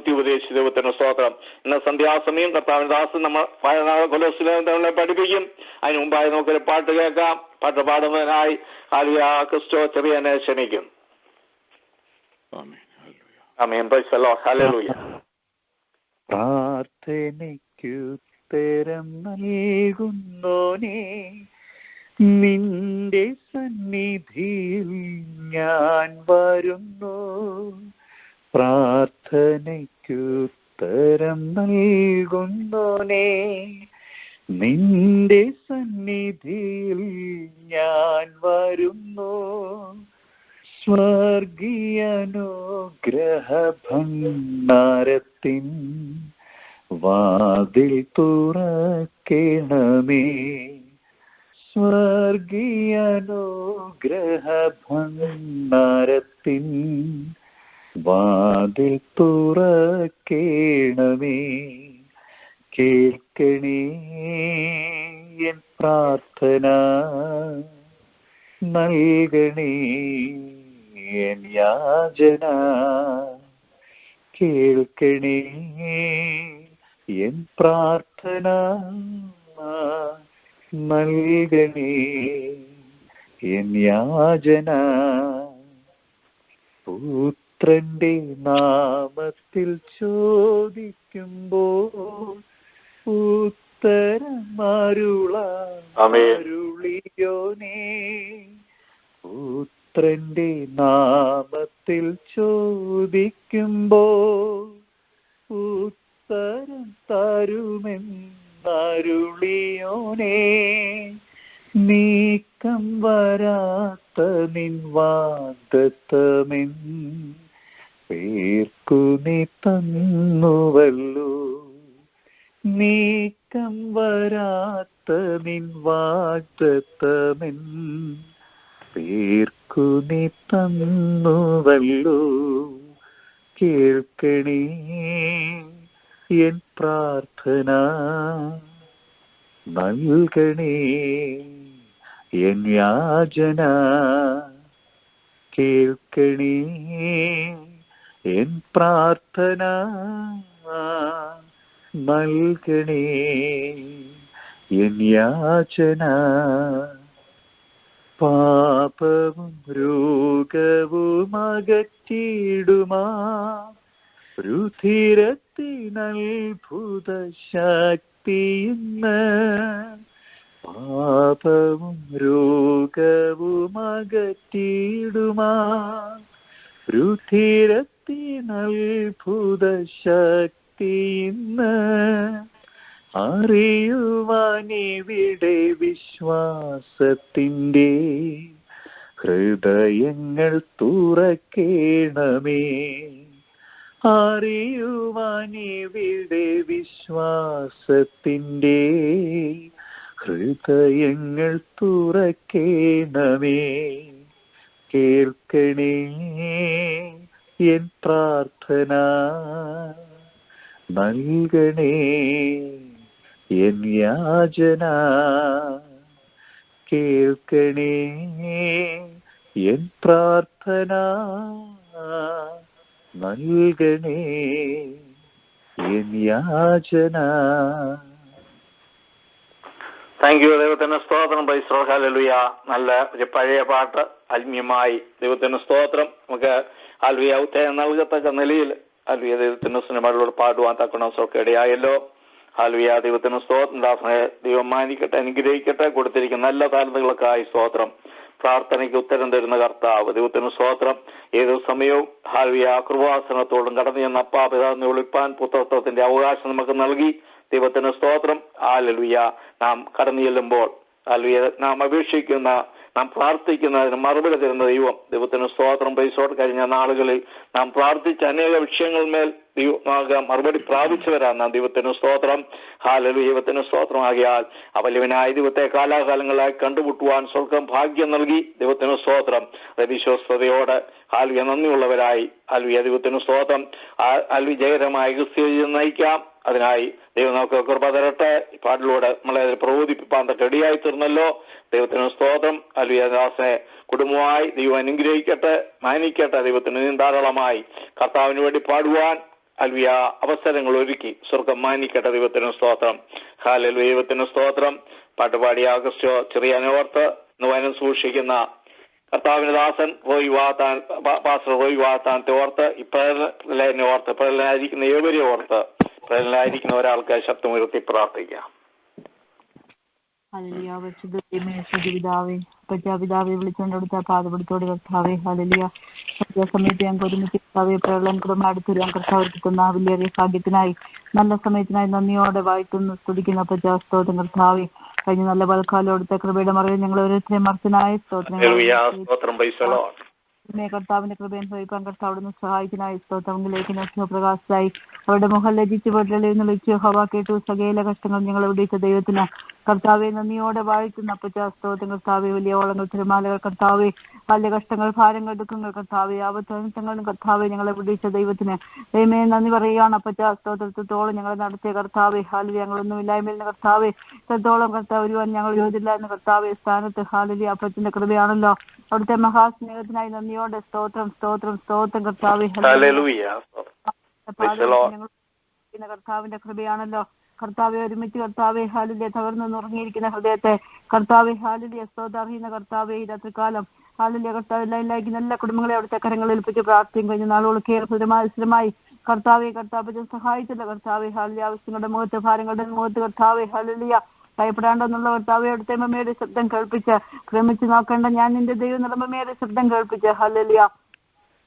ബുദ്ധി ഉപദേശിച്ച ദൈവത്തിന് സ്തോത്രം. ഇന്ന് സന്ധ്യാസമയം കർത്താവിന്റെ ദാസൻ നമ്മൾ കൊലോസിലെ പഠിപ്പിക്കും. അതിന് മുമ്പായി നമുക്കൊരു പാട്ട് കേൾക്കാം. പാട്ട് പാടുന്നതിനായി ക്രിസ്റ്റോ ചെറിയനെ ക്ഷണിക്കും. പ്രാർത്ഥനയ്ക്കുത്തരം നൽകുന്നോനേ, നിന്റെ സന്നിധിയിൽ ഞാൻ വരുന്നു. പ്രാർത്ഥനയ്ക്കുത്തരം നൽകുന്നോനേ, നിന്റെ സന്നിധിയിൽ ഞാൻ വരുന്നു. സ്വർഗീയാനുഗ്രഹഭണ്ഡാരത്തിൻ വാതിൽ തുറക്കണമേ. സ്വർഗീയാനുഗ്രഹഭണ്ഡാരത്തിൻ വാതിൽ തുറക്കണമേ. കേൾക്കണേ എൻ പ്രാർത്ഥന, നൽകണേ എൻ യാചന. കേൾക്കണേ എൻ പ്രാർത്ഥന, നൽകണേ എൻ യാചന. പുത്രന്റെ നാമത്തിൽ ചോദിക്കുമ്പോൾ ഉത്തരമരുളിയോനേ. പുത്രന്റെ നാമത്തിൽ ചോദിക്കുമ്പോൾ ഉത്തരം തരുമെന്നരുളിയോനേ. നീക്കം വരാത്ത നിൻ വാഗ്ദത്തമെൻ പേർക്കു നീ തന്നുവല്ലോ. നീക്കം വരാത്ത നിൻ വാഗ്ദത്തമെൻ പേർക്കു നീ തന്നുവല്ലോ. കേൾക്കണേ എൻ പ്രാർത്ഥന, നൽകണേ എൻ യാചന. കേൾക്കണേ എൻ പ്രാർത്ഥന, നൽകണേ എൻ യാചന. പാപവും രോഗവും അകറ്റിടുമാ രുധിരത്തിനത്ഭുത ശക്തിയിന്ന്. പാപവും രോഗവും അകറ്റിടുമാ രുധിരത്തിനത്ഭുത ശക്തിയിന്ന്. അറിയുവാനിവിടെ വിശ്വാസത്തിൻ്റെ ഹൃദയങ്ങൾ തുറക്കേണമേ. അറിയുവാനിവിടെ വിശ്വാസത്തിൻ്റെ ഹൃദയങ്ങൾ തുറക്കേണമേ. കേൾക്കണേ എൻ പ്രാർത്ഥന, നൽകണേ എൻ യാചന. കേൾക്കണേ എൻ പ്രാർത്ഥന, നൽകണേ എൻ യാചന. Thank you. ദൈവത്തിന് സ്തോത്രം. Price hallelujah. നല്ല ഒരു പഴയ പാട്ട് ആത്മീയമായി ദൈവത്തിന് സ്തോത്രം. നമുക്ക് ഹല്ലേലൂയ ഉത്തേജനം നൽകത്തക്ക നിലയിൽ ഹല്ലേലൂയ ദൈവത്തിന്റെ സിനിമകളിലൂടെ പാടുവാൻ തക്കണം ഒക്കെ ഇടയായല്ലോ. ഹല്ലേലൂയ ദൈവത്തിന് സ്തോത്രം. ദാസനെ ദൈവം മാനിക്കട്ടെ, അനുഗ്രഹിക്കട്ടെ. കൊടുത്തിരിക്കുന്ന നല്ല താലന്തുകൾക്കായി സ്തോത്രം. പ്രാർത്ഥനയ്ക്ക് ഉത്തരം തരുന്ന കർത്താവ് ദൈവത്തിന് സ്തോത്രം. ഏതു സമയവും ഹല്ലേലൂയ കൃപാസനത്തോടും കടന്നു ചെന്ന അപ്പാ പിതാവിനെ വിളിപ്പാൻ പുത്രത്വത്തിന്റെ അവകാശം നമുക്ക് നൽകി. ദൈവത്തിന് സ്തോത്രം. ഹല്ലേലൂയ. നാം കടന്നു ചെല്ലുമ്പോൾ ഹല്ലേലൂയ നാം അപേക്ഷിക്കുന്ന, നാം പ്രാർത്ഥിക്കുന്നതിന് മറുപടി തരുന്ന ദൈവത്തിന് സ്തോത്രം. പൈസോട് കഴിഞ്ഞ നാളുകളിൽ നാം പ്രാർത്ഥിച്ച അനേക വിഷയങ്ങളിന്മേൽ മറുപടി പ്രാപിച്ചവരാണ് നാം. ദൈവത്തിന് സ്തോത്രം. ഹല്ലേലൂയ. ദൈവത്തിന് സ്തോത്രമാകിയാൽ അവലവനായ ദൈവത്തെ കാലാകാലങ്ങളായി കണ്ടുമുട്ടുവാൻ സ്വർഗം ഭാഗ്യം നൽകി. ദൈവത്തിന് സ്തോത്രം. വിശ്വസ്തയോട് ഹല്ലേലൂയ നന്ദിയുള്ളവരായി ഹല്ലേലൂയ ദൈവത്തിന് സ്തോത്രം ഹല്ലേലൂയ ജയകരമായ ക്രിസ്തുവിനെ നയിക്കാം. അതിനായി ദൈവം നമുക്ക് കൃപ തരട്ടെ. പാട്ടിലൂടെ നമ്മളെ പ്രബോധിപ്പിക്കാൻ റെഡിയായി തീർന്നല്ലോ. ദൈവത്തിന് സ്തോത്രം. ഹല്ലേലൂയ. ദാസനെ കുടുംബമായി ദൈവം അനുഗ്രഹിക്കട്ടെ, മാനിക്കട്ടെ. ദൈവത്തിന് ധാരാളമായി കർത്താവിന് വേണ്ടി പാടുവാൻ അൽവിയ അവസരങ്ങൾ ഒരുക്കി സ്വർഗം മാനിക്കട്ടെ. ദൈവത്തിന് സ്തോത്രം. ഹല്ലേലൂയ. ദൈവത്തിന് സ്തോത്രം. പാട്ടുപാടി ആഗസ്റ്റോ ചെറിയാനെ ഓർത്ത് വനം സൂക്ഷിക്കുന്ന കർത്താവിന്റെ ദാസൻ പാസ്റ്റർ റോയ് വാത്താനത്തെ ഓർത്ത് ഇപ്പോഴെന്നെ ഓർത്ത് ഇപ്പോഴെല്ലായിരിക്കുന്ന ഏവരെ ഓർത്ത് ഇപ്പോഴെല്ലായിരിക്കുന്ന ഒരാൾക്ക് ശബ്ദമുയർത്തി പ്രാർത്ഥിക്കാം. ഹല്ലേലൂയ. പ്രജാപിതാവെ വിളിച്ചുകൊണ്ടെടുത്ത പാതപെടുത്തോട് കർത്താവെ ഹല്ലേലൂയ. സമയത്ത് ഞങ്ങൾക്ക് ഒരുമിച്ച് കർത്താവെ പ്രളയം കുടുംബം അടുത്തുവരാൻ കർത്താവ് കിട്ടുന്ന വലിയ ഭാഗ്യത്തിനായി നല്ല സമയത്തിനായി നന്ദിയോടെ വാഴ്ത്തുന്നു സ്തുതിക്കുന്ന പ്രജാസ്തോത്രം കർത്താവെ. കഴിഞ്ഞ നല്ല പൽക്കാലം എടുത്ത കൃപയുടെ മറവിൽ ഞങ്ങൾ ഓരോരുത്തരെയും മർച്ചനായ സ്തോത്രം കർത്താവിന്റെ കൃപയും സഹിക്കാൻ കർത്താവിടുന്ന് സഹായിക്കാനായി സ്തോത്രങ്ങളിലേക്ക് പ്രകാശത്തായി അവരുടെ മുഖം ലജിച്ച് വെള്ളലിച്ച് ഹവ കേട്ടു സകല കഷ്ടങ്ങൾ ഞങ്ങൾ വിടിച്ച ദൈവത്തിന് കർത്താവെ നന്ദിയോടെ വാഴ്ത്തുന്ന അപ്പച്ചാസ്തോത്രം കർത്താവെ. വലിയ ഓളങ്ങൾ തിരുമാലകൾ കർത്താവെ, വലിയ കഷ്ടങ്ങൾ ഭാരങ്ങൾ ദുഃഖങ്ങൾ കർത്താവെ ആപത്തങ്ങളും കർത്താവെ ഞങ്ങളെ വിടിച്ച ദൈവത്തിന് ദൈവമേ നന്ദി പറയുകയാണ്. അപ്പച്ചാസ്തോത്രത്തോളം ഞങ്ങളെ നടത്തിയ കർത്താവെ ഹാലിയ ഞങ്ങളൊന്നും ഇല്ലായ്മയിൽ കർത്താവെ ഇത്രത്തോളം കർത്താവ് ഒരുവൻ ഞങ്ങൾ യോജില്ല എന്ന് കർത്താവെ സ്ഥാനത്ത് ഹാലിയ അപ്പച്ചന്റെ കൃപയാണല്ലോ. അവിടുത്തെ മഹാസ്നേഹത്തിനായി നന്ദിയോടെ സ്തോത്രം സ്തോത്രം സ്തോത്രം കർത്താവെ. കർത്താവിന്റെ കൃപയാണല്ലോ കർത്താവെ. ഒരുമിച്ച് കർത്താവെ ഹാലിലെ തകർന്നു നുറങ്ങിയിരിക്കുന്ന ഹൃദയത്തെ കർത്താവെ ഹാലിലെ സ്തോത്രഹീന കർത്താവെ ഈ രാത്രികാലം ഹാലിലെ കർത്താവ് എല്ലായിരിക്കുന്ന എല്ലാ കുടുംബങ്ങളെ അവിടുത്തെ കരങ്ങളിൽ ഏൽപ്പിച്ച് പ്രാർത്ഥിക്കും. കഴിഞ്ഞ നാളുകൾ സ്ഥിരമായി കർത്താവെ കർത്താവ് സഹായിച്ചല്ലോ കർത്താവെ ഹാലിലെ ആവശ്യങ്ങളുടെ മുഖത്ത് ഭാരങ്ങളുടെ മുഖത്ത് കർത്താവെ ഹാലിയ ഭയപ്പെടാണ്ടെന്നുള്ള കർത്താവെ അവിടുത്തെ മമ്മയുടെ ശബ്ദം കേൾപ്പിച്ച് ക്രമിച്ച് നോക്കേണ്ട ഞാൻ നിന്റെ ദൈവം നിലമമ്മയുടെ ശബ്ദം കേൾപ്പിച്ച് ഹല്ലേലൂയ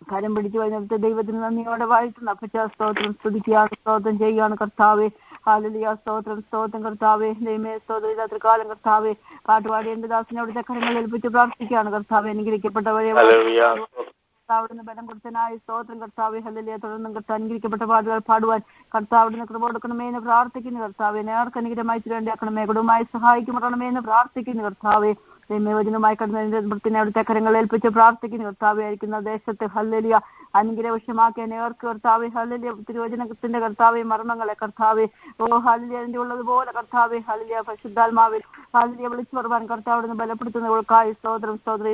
കരം പിടിച്ചു കഴിഞ്ഞിട്ട് ദൈവത്തിന് നന്ദിയോടെ വാഴ്ത്തുന്ന അപ്പച്ചാ സ്തോത്രം സ്തുതിക്കുകയാണ് സ്തോത്രം ചെയ്യുകയാണ് കർത്താവെ ഹല്ലേലൂയ. സ്തോത്രം സ്തോത്രം കർത്താവെ. ദൈവമേ സ്തോത്രം രാത്രികാലം കർത്താവെ പാട്ടുപാടി എന്റെ ദാസിനെ അവിടുത്തെ കരങ്ങളിൽ ഏൽപ്പിച്ച് പ്രാർത്ഥിക്കുകയാണ് കർത്താവെ. അനുഗ്രഹിക്കപ്പെട്ടവരെ കർത്താവിടുന്ന് ബലം കൊടുത്തനായി സ്തോത്രം കർത്താവെ ഹല്ലേലൂയ. തുടർന്നും കർത്താവ് അനുഗ്രഹിക്കപ്പെട്ട പാടുകൾ പാടുവാൻ കർത്താവിടുന്ന് കൃപ കൊടുക്കണമേ എന്ന് പ്രാർത്ഥിക്കുന്നു കർത്താവെ. നേർക്ക് അനുഗ്രഹമായി വേണ്ടിയാക്കണമേ കുടുംബമായി സഹായിക്കപ്പെടണമേ എന്ന് പ്രാർത്ഥിക്കുന്നു കർത്താവെ. ദൈവവചനമായി കടന്നതിനെ അവിടുത്തെ കരങ്ങൾ ഏൽപ്പിച്ച് പ്രാർത്ഥിക്കുന്നു കർത്താവെ. ആയിരിക്കുന്ന ദേശത്ത് ഹല്ലേലൂയ അനുഗ്രഹവശമാക്കിയ നേർക്ക് കർത്താവെ ഹല്ലേലൂയ തിരുവചനത്തിന്റെ കർത്താവെ മർമ്മങ്ങളെ കർത്താവെ ഓ ഹല്ലേലൂയ അതിന്റെ ഉള്ളതുപോലെ കർത്താവെ ഹല്ലേലൂയ പരിശുദ്ധാത്മാവിൽ ഹല്ലേലൂയ വിളിച്ചു പറയുവാൻ കർത്താവിടുന്ന് ബലപ്പെടുത്തുന്നവർക്കായി സ്തോത്രം സ്തോത്രം.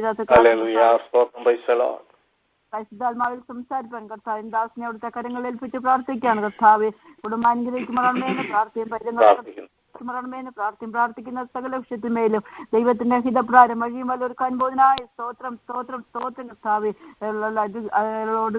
പരിശുദ്ധാത്മാവിൽ സംസാരിപ്പാൻ കർത്താവ് ദാസിനെ അവിടുത്തെ കരങ്ങളിൽ ഏൽപ്പിച്ച് പ്രാർത്ഥിക്കുകയാണ് കർത്താവെ. കുടുംബാനുഗ്രഹിക്കുമറണമേന്ന് പ്രാർത്ഥിക്കുന്ന സകല വിഷയത്തിന്മേലും ദൈവത്തിന്റെ ഹിതപ്രാരം വഴിയും വല്ലൊരുക്കാൻ പോകുന്നതിനായി സ്തോത്രം സ്തോത്രം സ്തോത്രം കർത്താവെ.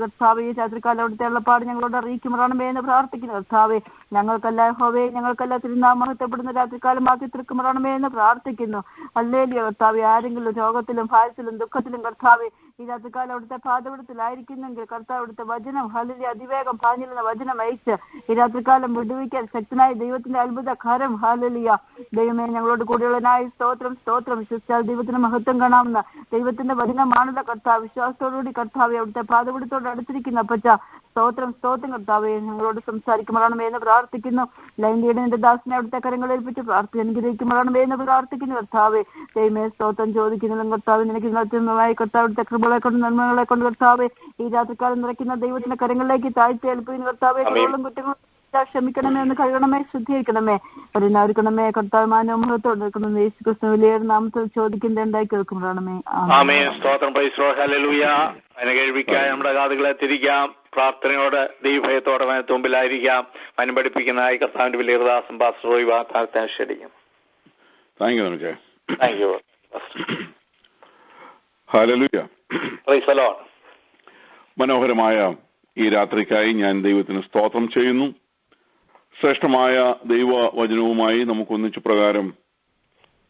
കർത്താവെ രാത്രികാലം അവിടുത്തെ ഉള്ളപ്പാട് ഞങ്ങളോട് അറിയിക്കുമറണമേന്ന് പ്രാർത്ഥിക്കുന്നു കർത്താവെ. ഞങ്ങൾക്കല്ല തിരുനാമഹത്വപ്പെടുന്ന രാത്രികാലമാക്കി തീർക്കുമറണമേന്ന് പ്രാർത്ഥിക്കുന്നു. ഹല്ലേലൂയ കർത്താവെ. ആരെങ്കിലും രോഗത്തിലും ഭാരത്തിലും ദുഃഖത്തിലും കർത്താവെ ഈ രാത്രികാലം അവിടുത്തെ പാതപിടുത്തിലായിരിക്കുന്നെങ്കിൽ കർത്താവ് അവിടുത്തെ വചനം ഹല്ലേലൂയ അതിവേഗം പാഞ്ഞിരുന്ന വചനം അയച്ച് ഈ രാത്രികാലം വിടുവിക്കാൻ ശക്തനായ ദൈവത്തിന്റെ അത്ഭുത കരം ഹല്ലേലൂയ. ദൈവമേ ഞങ്ങളോട് കൂടിയുള്ളതിനായി സ്തോത്രം സ്തോത്രം. വിശ്വസിച്ചാൽ ദൈവത്തിന് മഹത്വം കാണാവുന്ന ദൈവത്തിന്റെ വചനമാണല്ലോ കർത്താവ്. വിശ്വാസത്തോടുകൂടി കർത്താവെ അവിടുത്തെ പാതപിടുത്തോട് അടുത്തിരിക്കുന്ന അപ്പച്ച സ്തോത്രം സ്തോത്രം കർത്താവെ ഞങ്ങളോട് സംസാരിക്കുമ്പോഴാണ് എന്ന് പ്രാർത്ഥിക്കുന്നു. ലൈൻഡിയുടെ നിന്റെ ദാസിനെ അവിടുത്തെ കരങ്ങൾ ഏൽപ്പിച്ച് അനുഗ്രഹിക്കുമ്പോഴാണ് എന്ന് പ്രാർത്ഥിക്കുന്നു കർത്താവെ. ദൈവമേ സ്തോത്രം ചോദിക്കുന്നതും കർത്താവ് നിനക്ക് നൃത്യമായി കർത്താവ് അവിടുത്തെ കൃപകളെ കൊണ്ട് നന്മകളെ കൊണ്ട് കർത്താവെ ഈ രാത്രിക്കാലം നിറയ്ക്കുന്ന ദൈവത്തിന്റെ കരങ്ങളിലേക്ക് താഴ്ത്തി ഏൽപ്പിക്കുന്നു കർത്താവെ. കുറവുകളും കുറ്റങ്ങളും ക്ഷമിക്കണമേ എന്ന് കഴുകണമേ ശുദ്ധീകരിക്കണമേ ഒരുക്കണമേ കർത്താവ് മാനോമുഖത്തോട് നിൽക്കുന്ന യേശു ക്രിസ്തു വലിയ നാമത്തിൽ ചോദിക്കുന്നത് ഉണ്ടായി കേൾക്കുമ്പോഴാണമേ. നമ്മുടെ കാതുകളെ തിരിക്കാം. പ്രാർത്ഥനയോടെ ദൈവഭയത്തോടെ മുമ്പിലായിരിക്കാം. വനം പഠിപ്പിക്കുന്നതായി കർത്താവിന്റെ വലിയ ദാസൻ പാസ്റ്റർ റോയ് വാത്താനത്തെ ക്ഷണിക്കും. ഹല്ലേലൂയ. മനോഹരമായ ഈ രാത്രിക്കായി ഞാൻ ദൈവത്തിന് സ്തോത്രം ചെയ്യുന്നു. ശ്രേഷ്ഠമായ ദൈവവചനവുമായി നമുക്കൊന്നിച്ചു പ്രകാരം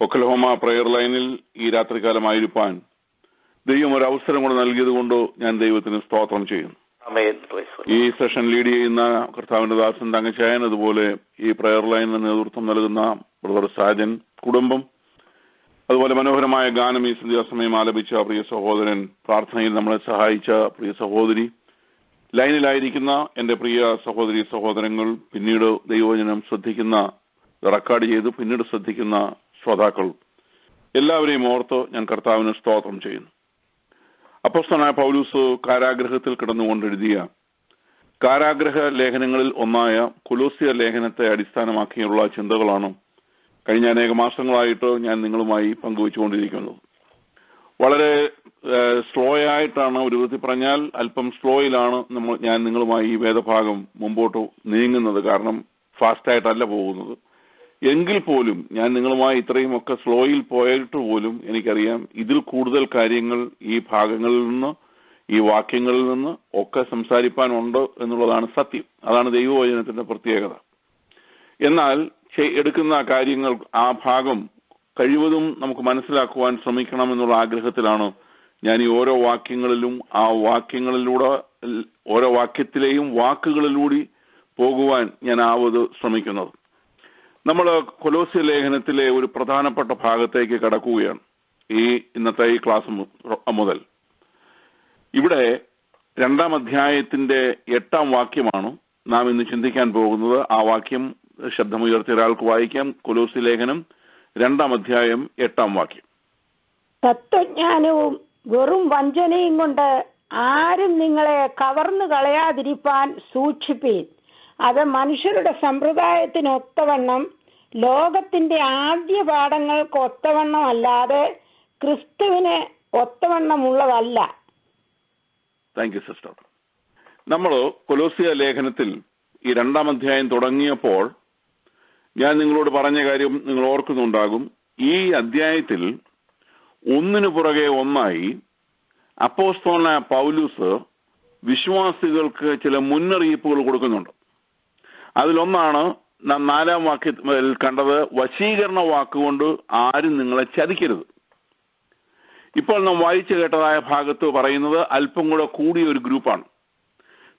ഒക്ലഹോമ പ്രയർ ലൈനിൽ ഈ രാത്രികാലമായിരിക്കാൻ ദൈവം ഒരു അവസരം കൂടെ നൽകിയത് കൊണ്ട് ഞാൻ ദൈവത്തിന് സ്തോത്രം ചെയ്യുന്നു. ഈ സെഷൻ ലീഡ് ചെയ്യുന്ന കർത്താവിന്റെ ദാസൻ തങ്കച്ചായൻ, അതുപോലെ ഈ പ്രയർ ലൈനിന് നേതൃത്വം നൽകുന്ന ബ്രദർ സാജൻ കുടുംബം, അതുപോലെ മനോഹരമായ ഗാനം ഈ സന്ധ്യാസമയം ആലപിച്ച പ്രിയ സഹോദരൻ, പ്രാർത്ഥനയിൽ നമ്മളെ സഹായിച്ച പ്രിയ സഹോദരി, ലൈനിലായിരിക്കുന്ന എന്റെ പ്രിയ സഹോദരി സഹോദരങ്ങൾ, പിന്നീട് ദൈവവചനം ശ്രദ്ധിക്കുന്ന റെക്കോർഡ് ചെയ്ത് പിന്നീട് ശ്രദ്ധിക്കുന്ന ശ്രോതാക്കൾ എല്ലാവരെയും ഓർത്ത് ഞാൻ കർത്താവിന് സ്തോത്രം ചെയ്യുന്നു. അപ്പോസ്തലനായ പൗലൂസ് കാരാഗ്രഹത്തിൽ കിടന്നുകൊണ്ടെഴുതിയ കാരാഗ്രഹ ലേഖനങ്ങളിൽ ഒന്നായ കൊലോസ്യ ലേഖനത്തെ അടിസ്ഥാനമാക്കിയുള്ള ചിന്തകളാണ് കഴിഞ്ഞ അനേക മാസങ്ങളായിട്ട് ഞാൻ നിങ്ങളുമായി പങ്കുവച്ചുകൊണ്ടിരിക്കുന്നത്. വളരെ സ്ലോ ആയിട്ടാണ്, ഒരു വിധത്തിൽ പറഞ്ഞാൽ അല്പം സ്ലോയിലാണ് ഞാൻ നിങ്ങളുമായി ഈ വേദഭാഗം മുമ്പോട്ട് നീങ്ങുന്നത്. കാരണം ഫാസ്റ്റായിട്ടല്ല പോകുന്നത്. എങ്കിൽ പോലും ഞാൻ നിങ്ങളുമായി ഇത്രയും ഒക്കെ സ്ലോയിൽ പോയിട്ട് പോലും എനിക്കറിയാം ഇതിൽ കൂടുതൽ കാര്യങ്ങൾ ഈ ഭാഗങ്ങളിൽ നിന്ന്, ഈ വാക്യങ്ങളിൽ നിന്ന് ഒക്കെ സംസാരിപ്പാനുണ്ട് എന്നുള്ളതാണ് സത്യം. അതാണ് ദൈവവചനത്തിന്റെ പ്രത്യേകത. എന്നാൽ എടുക്കുന്ന കാര്യങ്ങൾ, ആ ഭാഗം കഴിവതും നമുക്ക് മനസ്സിലാക്കുവാൻ ശ്രമിക്കണം എന്നുള്ള ആഗ്രഹത്തിലാണ് ഞാൻ ഈ ഓരോ വാക്യങ്ങളിലും ആ വാക്യങ്ങളിലൂടെ, ഓരോ വാക്യത്തിലെയും വാക്കുകളിലൂടെ പോകുവാൻ ഞാൻ ശ്രമിക്കുന്നത്. നമ്മൾ കൊലോസ്യ ലേഖനത്തിലെ ഒരു പ്രധാനപ്പെട്ട ഭാഗത്തേക്ക് കടക്കുകയാണ് ഇന്നത്തെ ഈ ക്ലാസ് മുതൽ. ഇവിടെ 2-ാം അധ്യായത്തിന്റെ 8-ാം വാക്യമാണ് നാം ഇന്ന് ചിന്തിക്കാൻ പോകുന്നത്. ആ വാക്യം ശബ്ദമുയർത്തിയ ഒരാൾക്ക് വായിക്കാം. കൊലോസ്യ ലേഖനം 2-ാം അധ്യായം 8-ാം വാക്യം. തത്വജ്ഞാനവും വെറും വഞ്ചനയും കൊണ്ട് ആരും നിങ്ങളെ കവർന്നു കളയാതിരിപ്പാൻ സൂക്ഷിപ്പീൻ. അത് മനുഷ്യരുടെ സമ്പ്രദായത്തിനൊത്തവണ്ണം, ലോകത്തിന്റെ ആദ്യ പാഠങ്ങൾക്ക് ഒത്തവണ്ണം അല്ലാതെ ക്രിസ്തുവിന് ഒത്തവണ്ണമുള്ളതല്ല. Thank you sister. നമ്മൾ കൊലോസ്യ ലേഖനത്തിൽ ഈ 2-ാം അധ്യായം തുടങ്ങിയപ്പോൾ ഞാൻ നിങ്ങളോട് പറഞ്ഞ കാര്യം നിങ്ങൾ ഓർക്കുന്നുണ്ടാകും. ഈ അധ്യായത്തിൽ ഒന്നിനു പുറകെ ഒന്നായി അപ്പോസ്തലനായ പൗലൂസ് വിശ്വാസികൾക്ക് ചില മുന്നറിയിപ്പുകൾ കൊടുക്കുന്നുണ്ട്. അതിലൊന്നാണ് നാം 4-ാം വാക്യത്തിൽ കണ്ടത്, വശീകരണ വാക്കുകൊണ്ട് ആരും നിങ്ങളെ ചതിക്കരുത്. ഇപ്പോൾ നാം വായിച്ചു കേട്ടതായ ഭാഗത്ത് പറയുന്നത് അല്പം കൂടെ കൂടിയ ഒരു ഗ്രൂപ്പാണ്.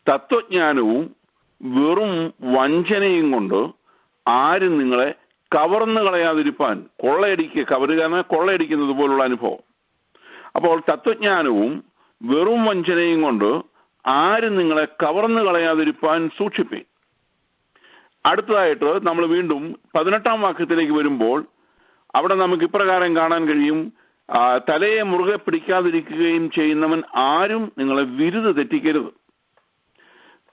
തത്വജ്ഞാനവും വെറും വഞ്ചനയും കൊണ്ട് ആരും നിങ്ങളെ കവർന്നു കളയാതിരിപ്പാൻ, കൊള്ളയടിക്കുന്നത് പോലുള്ള അനുഭവം. അപ്പോൾ തത്വജ്ഞാനവും വെറും വഞ്ചനയും കൊണ്ട് ആരും നിങ്ങളെ കവർന്നു കളയാതിരിപ്പാൻ സൂക്ഷിപ്പീൻ. അടുത്തതായിട്ട് നമ്മൾ വീണ്ടും 18-ാം വാക്യത്തിലേക്ക് വരുമ്പോൾ അവിടെ നമുക്ക് ഇപ്രകാരം കാണാൻ കഴിയും, തലയെ മുറുകെ പിടിക്കാതിരിക്കുകയും ചെയ്യുന്നവൻ ആരും നിങ്ങളെ വിരുത് തെറ്റിക്കരുത്.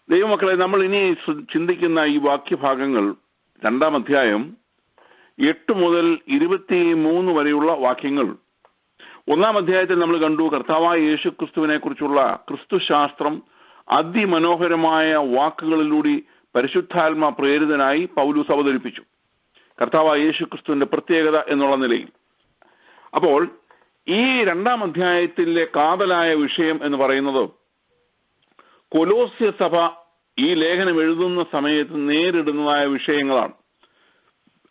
ദൈവമക്കളെ, നമ്മൾ ഇനി ചിന്തിക്കുന്ന ഈ വാക്യഭാഗങ്ങൾ 2-ാം അധ്യായം 8 മുതൽ 23 വരെയുള്ള വാക്യങ്ങൾ. 1-ാം അധ്യായത്തിൽ നമ്മൾ കണ്ടു കർത്താവായ യേശു ക്രിസ്തുവിനെ കുറിച്ചുള്ള ക്രിസ്തുശാസ്ത്രം അതിമനോഹരമായ വാക്കുകളിലൂടെ പരിശുദ്ധാത്മ പ്രേരിതനായി പൗലൂസ് അവതരിപ്പിച്ചു, കർത്താവായ യേശു ക്രിസ്തുവിന്റെ പ്രത്യേകത എന്നുള്ള നിലയിൽ. അപ്പോൾ ഈ 2-ാം അധ്യായത്തിലെ കാതലായ വിഷയം എന്ന് പറയുന്നത് കൊലോസ്യ സഭ ഈ ലേഖനം എഴുതുന്ന സമയത്ത് നേരിടുന്നതായ വിഷയങ്ങളാണ്.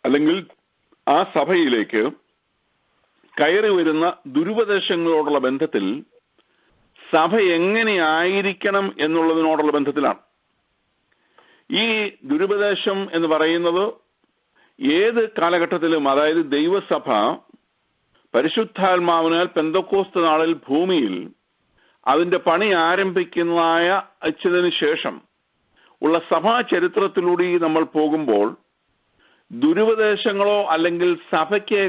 അല്ലെങ്കിൽ ആ സഭയിലേക്ക് കയറി വരുന്ന ദുരുപദേശങ്ങളോടുള്ള ബന്ധത്തിൽ സഭ എങ്ങനെയായിരിക്കണം എന്നുള്ളതിനോടുള്ള ബന്ധത്തിലാണ്. ഈ ദുരുപദേശം എന്ന് പറയുന്നത് ഏത് കാലഘട്ടത്തിലും, അതായത് ദൈവസഭ പരിശുദ്ധാത്മാവിനാൽ പെന്തക്കോസ്ത് നാളിൽ ഭൂമിയിൽ അതിന്റെ പണി ആരംഭിക്കുന്നതായ അച്ഛനു ശേഷം ഉള്ള സഭാ ചരിത്രത്തിലൂടെ നമ്മൾ പോകുമ്പോൾ ദുരുപദേശങ്ങളോ അല്ലെങ്കിൽ സഭയ്ക്ക്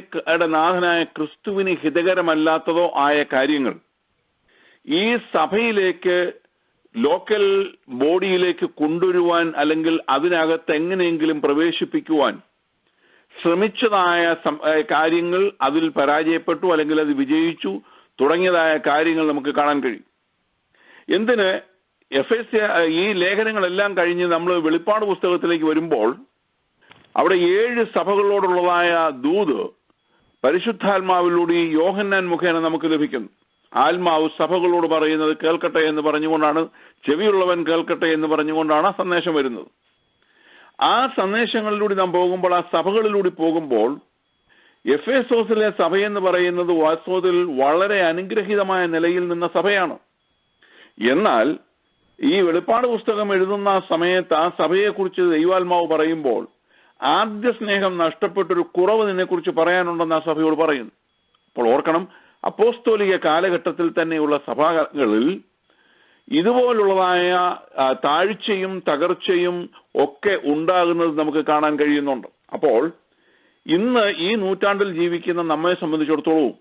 നാഥനായ ക്രിസ്തുവിന് ഹിതകരമല്ലാത്തതോ ആയ കാര്യങ്ങൾ ഈ സഭയിലേക്ക്, ലോക്കൽ ബോഡിയിലേക്ക് കൊണ്ടുവരുവാൻ അല്ലെങ്കിൽ അതിനകത്ത് എങ്ങനെയെങ്കിലും പ്രവേശിപ്പിക്കുവാൻ ശ്രമിച്ചതായ കാര്യങ്ങൾ അതിൽ പരാജയപ്പെട്ടു അല്ലെങ്കിൽ അത് വിജയിച്ചു തുടങ്ങിയതായ കാര്യങ്ങൾ നമുക്ക് കാണാൻ കഴിയും. എന്തിന് ഈ ലേഖനങ്ങളെല്ലാം കഴിഞ്ഞ് നമ്മൾ വെളിപ്പാട് പുസ്തകത്തിലേക്ക് വരുമ്പോൾ അവിടെ 7 സഭകളോടുള്ളതായ ദൂത് പരിശുദ്ധാത്മാവിലൂടെ യോഹന്നാൻ മുഖേന നമുക്ക് ലഭിക്കുന്നു. ആത്മാവ് സഭകളോട് പറയുന്നത് കേൾക്കട്ടെ എന്ന് പറഞ്ഞുകൊണ്ടാണ്, ചെവിയുള്ളവൻ കേൾക്കട്ടെ എന്ന് പറഞ്ഞുകൊണ്ടാണ് ആ സന്ദേശം വരുന്നത്. ആ സന്ദേശങ്ങളിലൂടെ നാം പോകുമ്പോൾ, ആ സഭകളിലൂടെ പോകുമ്പോൾ എഫേസോസിലെ സഭയെന്ന് പറയുന്നത് വാസ്തവത്തിൽ വളരെ അനുഗ്രഹീതമായ നിലയിൽ നിന്ന സഭയാണ്. എന്നാൽ ഈ വെളിപ്പാട് പുസ്തകം എഴുതുന്ന സമയത്ത് ആ സഭയെക്കുറിച്ച് ദൈവാത്മാവ് പറയുമ്പോൾ ആദ്യ സ്നേഹം നഷ്ടപ്പെട്ടൊരു കുറവ് നിന്നെക്കുറിച്ച് പറയാനുണ്ടെന്ന് ആ സഭയോട് പറയുന്നു. അപ്പോൾ ഓർക്കണം, അപ്പോസ്തോലിക കാലഘട്ടത്തിൽ തന്നെയുള്ള സഭകളിൽ ഇതുപോലുള്ളതായ താഴ്ചയും തകർച്ചയും ഒക്കെ ഉണ്ടാകുന്നത് നമുക്ക് കാണാൻ കഴിയുന്നുണ്ട്. അപ്പോൾ ഇന്ന് ഈ നൂറ്റാണ്ടിൽ ജീവിക്കുന്ന നമ്മെ സംബന്ധിച്ചിടത്തോളം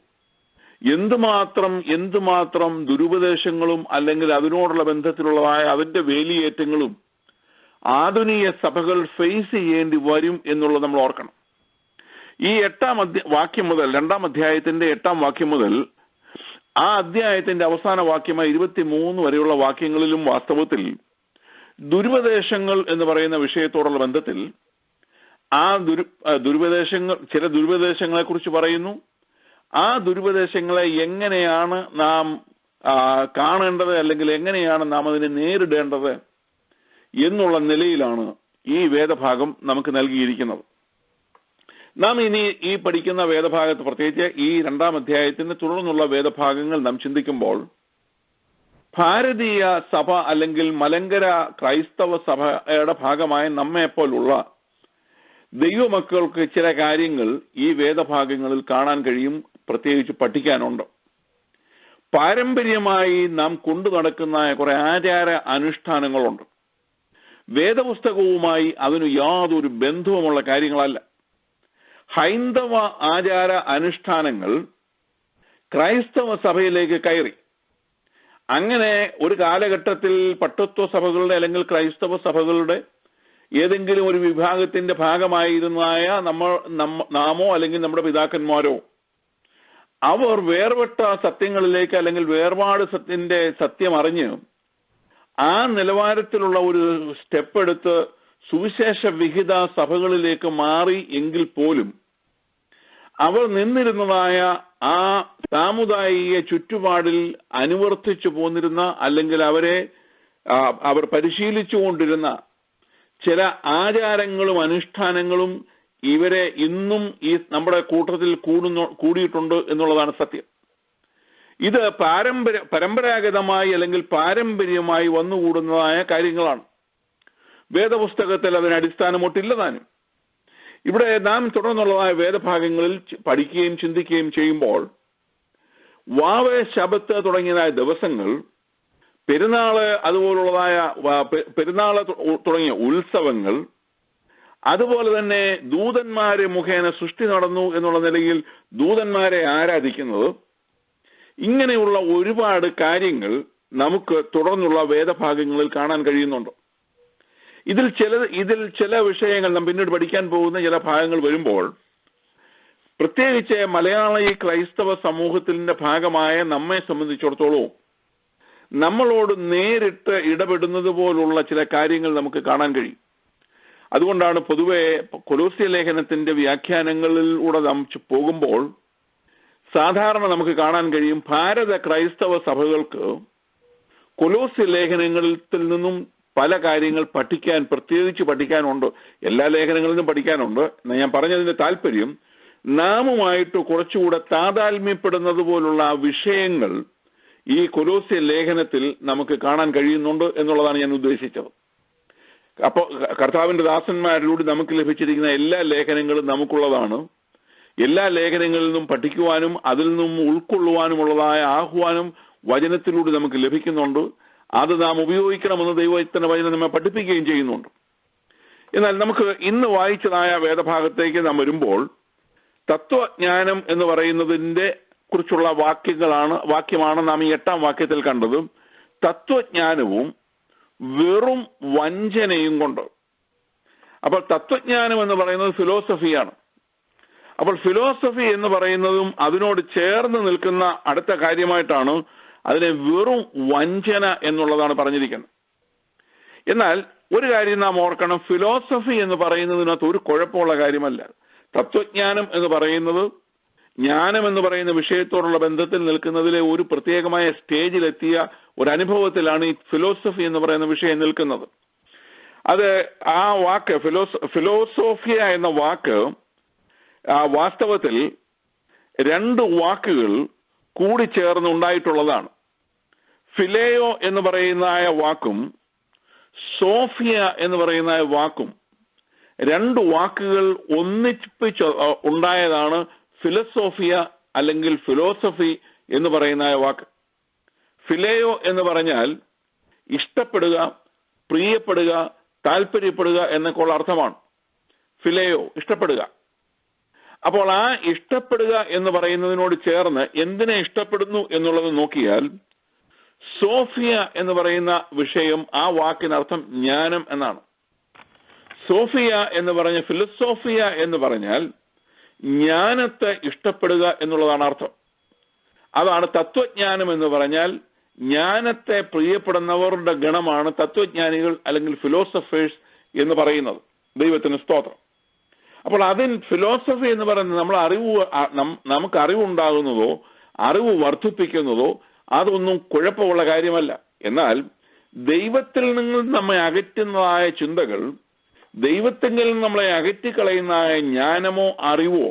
എന്തുമാത്രം ദുരുപദേശങ്ങളും അല്ലെങ്കിൽ അതിനോടുള്ള ബന്ധത്തിലുള്ളതായ അതിന്റെ വേലിയേറ്റങ്ങളും ആധുനിക സഭകൾ ഫേസ് ചെയ്യേണ്ടി വരും എന്നുള്ളത് നമ്മൾ ഓർക്കണം. ഈ 8-ാം വാക്യം മുതൽ, 2-ാം അധ്യായത്തിന്റെ 8-ാം വാക്യം മുതൽ ആ അധ്യായത്തിന്റെ അവസാന വാക്യമായ 23 വരെയുള്ള വാക്യങ്ങളിലും വാസ്തവത്തിൽ ദുരുപദേശങ്ങൾ എന്ന് പറയുന്ന വിഷയത്തോടുള്ള ബന്ധത്തിൽ ആ ദുരുപദേശങ്ങൾ, ചില ദുരുപദേശങ്ങളെ കുറിച്ച് പറയുന്നു. ആ ദുരുപദേശങ്ങളെ എങ്ങനെയാണ് നാം കാണേണ്ടത്, അല്ലെങ്കിൽ എങ്ങനെയാണ് നാം അതിനെ നേരിടേണ്ടത് എന്നുള്ള നിലയിലാണ് ഈ വേദഭാഗം നമുക്ക് നൽകിയിരിക്കുന്നത്. നാം ഇനി ഈ പഠിക്കുന്ന വേദഭാഗത്ത്, പ്രത്യേകിച്ച് ഈ 2-ാം അധ്യായത്തിന് തുടർന്നുള്ള വേദഭാഗങ്ങൾ നാം ചിന്തിക്കുമ്പോൾ, ഭാരതീയ സഭ അല്ലെങ്കിൽ മലങ്കര ക്രൈസ്തവ സഭയുടെ ഭാഗമായ നമ്മെപ്പോലുള്ള ദൈവമക്കൾക്ക് ചില കാര്യങ്ങൾ ഈ വേദഭാഗങ്ങളിൽ കാണാൻ കഴിയും, പ്രത്യേകിച്ച് പഠിക്കാനുണ്ട്. പാരമ്പര്യമായി നാം കൊണ്ടു നടക്കുന്ന കുറെ ആചാര അനുഷ്ഠാനങ്ങളുണ്ട്. വേദപുസ്തകവുമായി അതിന് യാതൊരു ബന്ധവുമുള്ള കാര്യങ്ങളല്ല. ഹൈന്ദവ ആചാര അനുഷ്ഠാനങ്ങൾ ക്രൈസ്തവ സഭയിലേക്ക് കയറി. അങ്ങനെ ഒരു കാലഘട്ടത്തിൽ പട്ടത്വ സഭകളുടെ അല്ലെങ്കിൽ ക്രൈസ്തവ സഭകളുടെ ഏതെങ്കിലും ഒരു വിഭാഗത്തിന്റെ ഭാഗമായിരുന്നായ നാമോ അല്ലെങ്കിൽ നമ്മുടെ പിതാക്കന്മാരോ അവർ വേർപെട്ട സത്യങ്ങളിലേക്ക് അല്ലെങ്കിൽ വേർപാട് സത്യം അറിഞ്ഞ് ആ നിലവാരത്തിലുള്ള ഒരു സ്റ്റെപ്പ് എടുത്ത് സുവിശേഷ വിഹിത സഭകളിലേക്ക് മാറി എങ്കിൽ പോലും അവർ നിന്നിരുന്നതായ ആ സാമുദായിക ചുറ്റുപാടിൽ അനുവർത്തിച്ചു പോന്നിരുന്ന അല്ലെങ്കിൽ അവർ പരിശീലിച്ചുകൊണ്ടിരുന്ന ചില ആചാരങ്ങളും അനുഷ്ഠാനങ്ങളും ഇവരെ ഇന്നും ഈ നമ്മുടെ കൂട്ടത്തിൽ കൂടിയിട്ടുണ്ട് എന്നുള്ളതാണ് സത്യം. ഇത് പരമ്പരാഗതമായി അല്ലെങ്കിൽ പാരമ്പര്യമായി വന്നുകൂടുന്നതായ കാര്യങ്ങളാണ്. വേദപുസ്തകത്തിൽ അതിന് അടിസ്ഥാനമൊട്ടില്ല താനും. ഇവിടെ നാം തുടർന്നുള്ളതായ വേദഭാഗങ്ങളിൽ പഠിക്കുകയും ചിന്തിക്കുകയും ചെയ്യുമ്പോൾ വാവ്, ശബത്ത് തുടങ്ങിയതായ ദിവസങ്ങൾ, പെരുന്നാള്, അതുപോലുള്ളതായ പെരുന്നാള് തുടങ്ങിയ ഉത്സവങ്ങൾ, അതുപോലെ തന്നെ ദൂതന്മാരെ മുഖേന സൃഷ്ടി നടന്നു എന്നുള്ള നിലയിൽ ദൂതന്മാരെ ആരാധിക്കുന്നത്, ഇങ്ങനെയുള്ള ഒരുപാട് കാര്യങ്ങൾ നമുക്ക് തുടർന്നുള്ള വേദഭാഗങ്ങളിൽ കാണാൻ കഴിയുന്നുണ്ട്. ഇതിൽ ചില വിഷയങ്ങൾ നാം പിന്നീട് പഠിക്കാൻ പോകുന്ന ചില ഭാഗങ്ങൾ വരുമ്പോൾ, പ്രത്യേകിച്ച് മലയാളി ക്രൈസ്തവ സമൂഹത്തിന്റെ ഭാഗമായ നമ്മെ സംബന്ധിച്ചിടത്തോളം നമ്മളോട് നേരിട്ട് ഇടപെടുന്നത് പോലുള്ള ചില കാര്യങ്ങൾ നമുക്ക് കാണാൻ കഴിയും. അതുകൊണ്ടാണ് പൊതുവെ കൊലോസ്യ ലേഖനത്തിന്റെ വ്യാഖ്യാനങ്ങളിലൂടെ നാം പോകുമ്പോൾ സാധാരണ നമുക്ക് കാണാൻ കഴിയും, ഭാരത ക്രൈസ്തവ സഭകൾക്ക് കൊലോസ്യ ലേഖനങ്ങളിൽ നിന്നും പല കാര്യങ്ങൾ പ്രത്യേകിച്ച് പഠിക്കാനുണ്ട്. എല്ലാ ലേഖനങ്ങളിലും പഠിക്കാനുണ്ട്. ഞാൻ പറഞ്ഞതിന്റെ താല്പര്യം, നാമുമായിട്ട് കുറച്ചുകൂടെ താതാത്മ്യപ്പെടുന്നത് പോലുള്ള വിഷയങ്ങൾ ഈ കൊലോസ്യ ലേഖനത്തിൽ നമുക്ക് കാണാൻ കഴിയുന്നുണ്ട് എന്നുള്ളതാണ് ഞാൻ ഉദ്ദേശിച്ചത്. അപ്പോൾ കർത്താവിന്റെ ദാസന്മാരിലൂടെ നമുക്ക് ലഭിച്ചിരിക്കുന്ന എല്ലാ ലേഖനങ്ങളും നമുക്കുള്ളതാണ്. എല്ലാ ലേഖനങ്ങളിൽ നിന്നും പഠിക്കുവാനും അതിൽ നിന്നും ഉൾക്കൊള്ളുവാനുമുള്ളതായ ആഹ്വാനം വചനത്തിലൂടെ നമുക്ക് ലഭിക്കുന്നുണ്ട്. അത് നാം ഉപയോഗിക്കണമെന്ന് ദൈവത്തിന്റെ വചനം നമ്മെ പഠിപ്പിക്കുകയും ചെയ്യുന്നുണ്ട്. എന്നാൽ നമുക്ക് ഇന്ന് വായിച്ചതായ വേദഭാഗത്തേക്ക് നാം വരുമ്പോൾ, തത്വജ്ഞാനം എന്ന് പറയുന്നതിന്റെ കുറിച്ചുള്ള വാക്യമാണ് നാം ഈ 8-ാം വാക്യത്തിൽ കണ്ടത്. തത്വജ്ഞാനവും വെറും വഞ്ചനയും കൊണ്ട്. അപ്പോൾ തത്വജ്ഞാനം എന്ന് പറയുന്നത് ഫിലോസഫിയാണ്. അപ്പോൾ ഫിലോസഫി എന്ന് പറയുന്നതും അതിനോട് ചേർന്ന് നിൽക്കുന്ന അടുത്ത കാര്യമായിട്ടാണ് അതിനെ വെറും വഞ്ചന എന്നുള്ളതാണ് പറഞ്ഞിരിക്കുന്നത്. എന്നാൽ ഒരു കാര്യം നാം ഓർക്കണം, ഫിലോസഫി എന്ന് പറയുന്നതിനകത്ത് ഒരു കുഴപ്പമുള്ള കാര്യമല്ല. തത്വജ്ഞാനം എന്ന് പറയുന്നത് ജ്ഞാനം എന്ന് പറയുന്ന വിഷയത്തോടുള്ള ബന്ധത്തിൽ നിൽക്കുന്നതിലെ ഒരു പ്രത്യേകമായ സ്റ്റേജിലെത്തിയ ഒരു അനുഭവത്തിലാണ് ഈ ഫിലോസഫി എന്ന് പറയുന്ന വിഷയം നിൽക്കുന്നത്. അത് ആ വാക്ക് ഫിലോസോഫിയ എന്ന വാക്ക് വാസ്തവത്തിൽ 2 വാക്കുകൾ കൂടിച്ചേർന്നുണ്ടായിട്ടുള്ളതാണ്. ഫിലേയോ എന്ന് പറയുന്ന വാക്കും സോഫിയ എന്ന് പറയുന്ന വാക്കും 2 വാക്കുകൾ ഒന്നിപ്പിച്ച് ഉണ്ടായതാണ് ഫിലോസോഫിയ അല്ലെങ്കിൽ ഫിലോസഫി എന്ന് പറയുന്ന വാക്ക്. ഫിലേയോ എന്ന് പറഞ്ഞാൽ ഇഷ്ടപ്പെടുക, പ്രിയപ്പെടുക, താല്പര്യപ്പെടുക എന്നൊക്കെയുള്ള അർത്ഥമാണ്. ഫിലേയോ ഇഷ്ടപ്പെടുക. അപ്പോൾ ആ ഇഷ്ടപ്പെടുക എന്ന് പറയുന്നതിനോട് ചേർന്ന് എന്തിനെ ഇഷ്ടപ്പെടുന്നു എന്നുള്ളത് നോക്കിയാൽ സോഫിയ എന്ന് പറയുന്ന വിഷയം, ആ വാക്കിനർത്ഥം ജ്ഞാനം എന്നാണ്. സോഫിയ എന്ന് പറഞ്ഞ ഫിലോസോഫിയ എന്ന് പറഞ്ഞാൽ ജ്ഞാനത്തെ ഇഷ്ടപ്പെടുക എന്നുള്ളതാണ് അർത്ഥം. അതാണ് തത്വജ്ഞാനം എന്ന് പറഞ്ഞാൽ. ജ്ഞാനത്തെ പ്രിയപ്പെടുന്നവരുടെ ഗണമാണ് തത്വജ്ഞാനികൾ അല്ലെങ്കിൽ ഫിലോസഫേഴ്സ് എന്ന് പറയുന്നത്. ദൈവത്തിന് സ്തോത്രം. അപ്പോൾ ഫിലോസഫി എന്ന് പറയുന്നത് നമുക്ക് അറിവുണ്ടാകുന്നതോ അറിവ് വർദ്ധിപ്പിക്കുന്നതോ അതൊന്നും കുഴപ്പമുള്ള കാര്യമല്ല. എന്നാൽ ദൈവത്തിൽ നിന്ന് നമ്മെ അകറ്റുന്നതായ ചിന്തകൾ, ദൈവത്തിൽ നിന്ന് നമ്മളെ അകറ്റിക്കളയുന്നതായ ജ്ഞാനമോ അറിവോ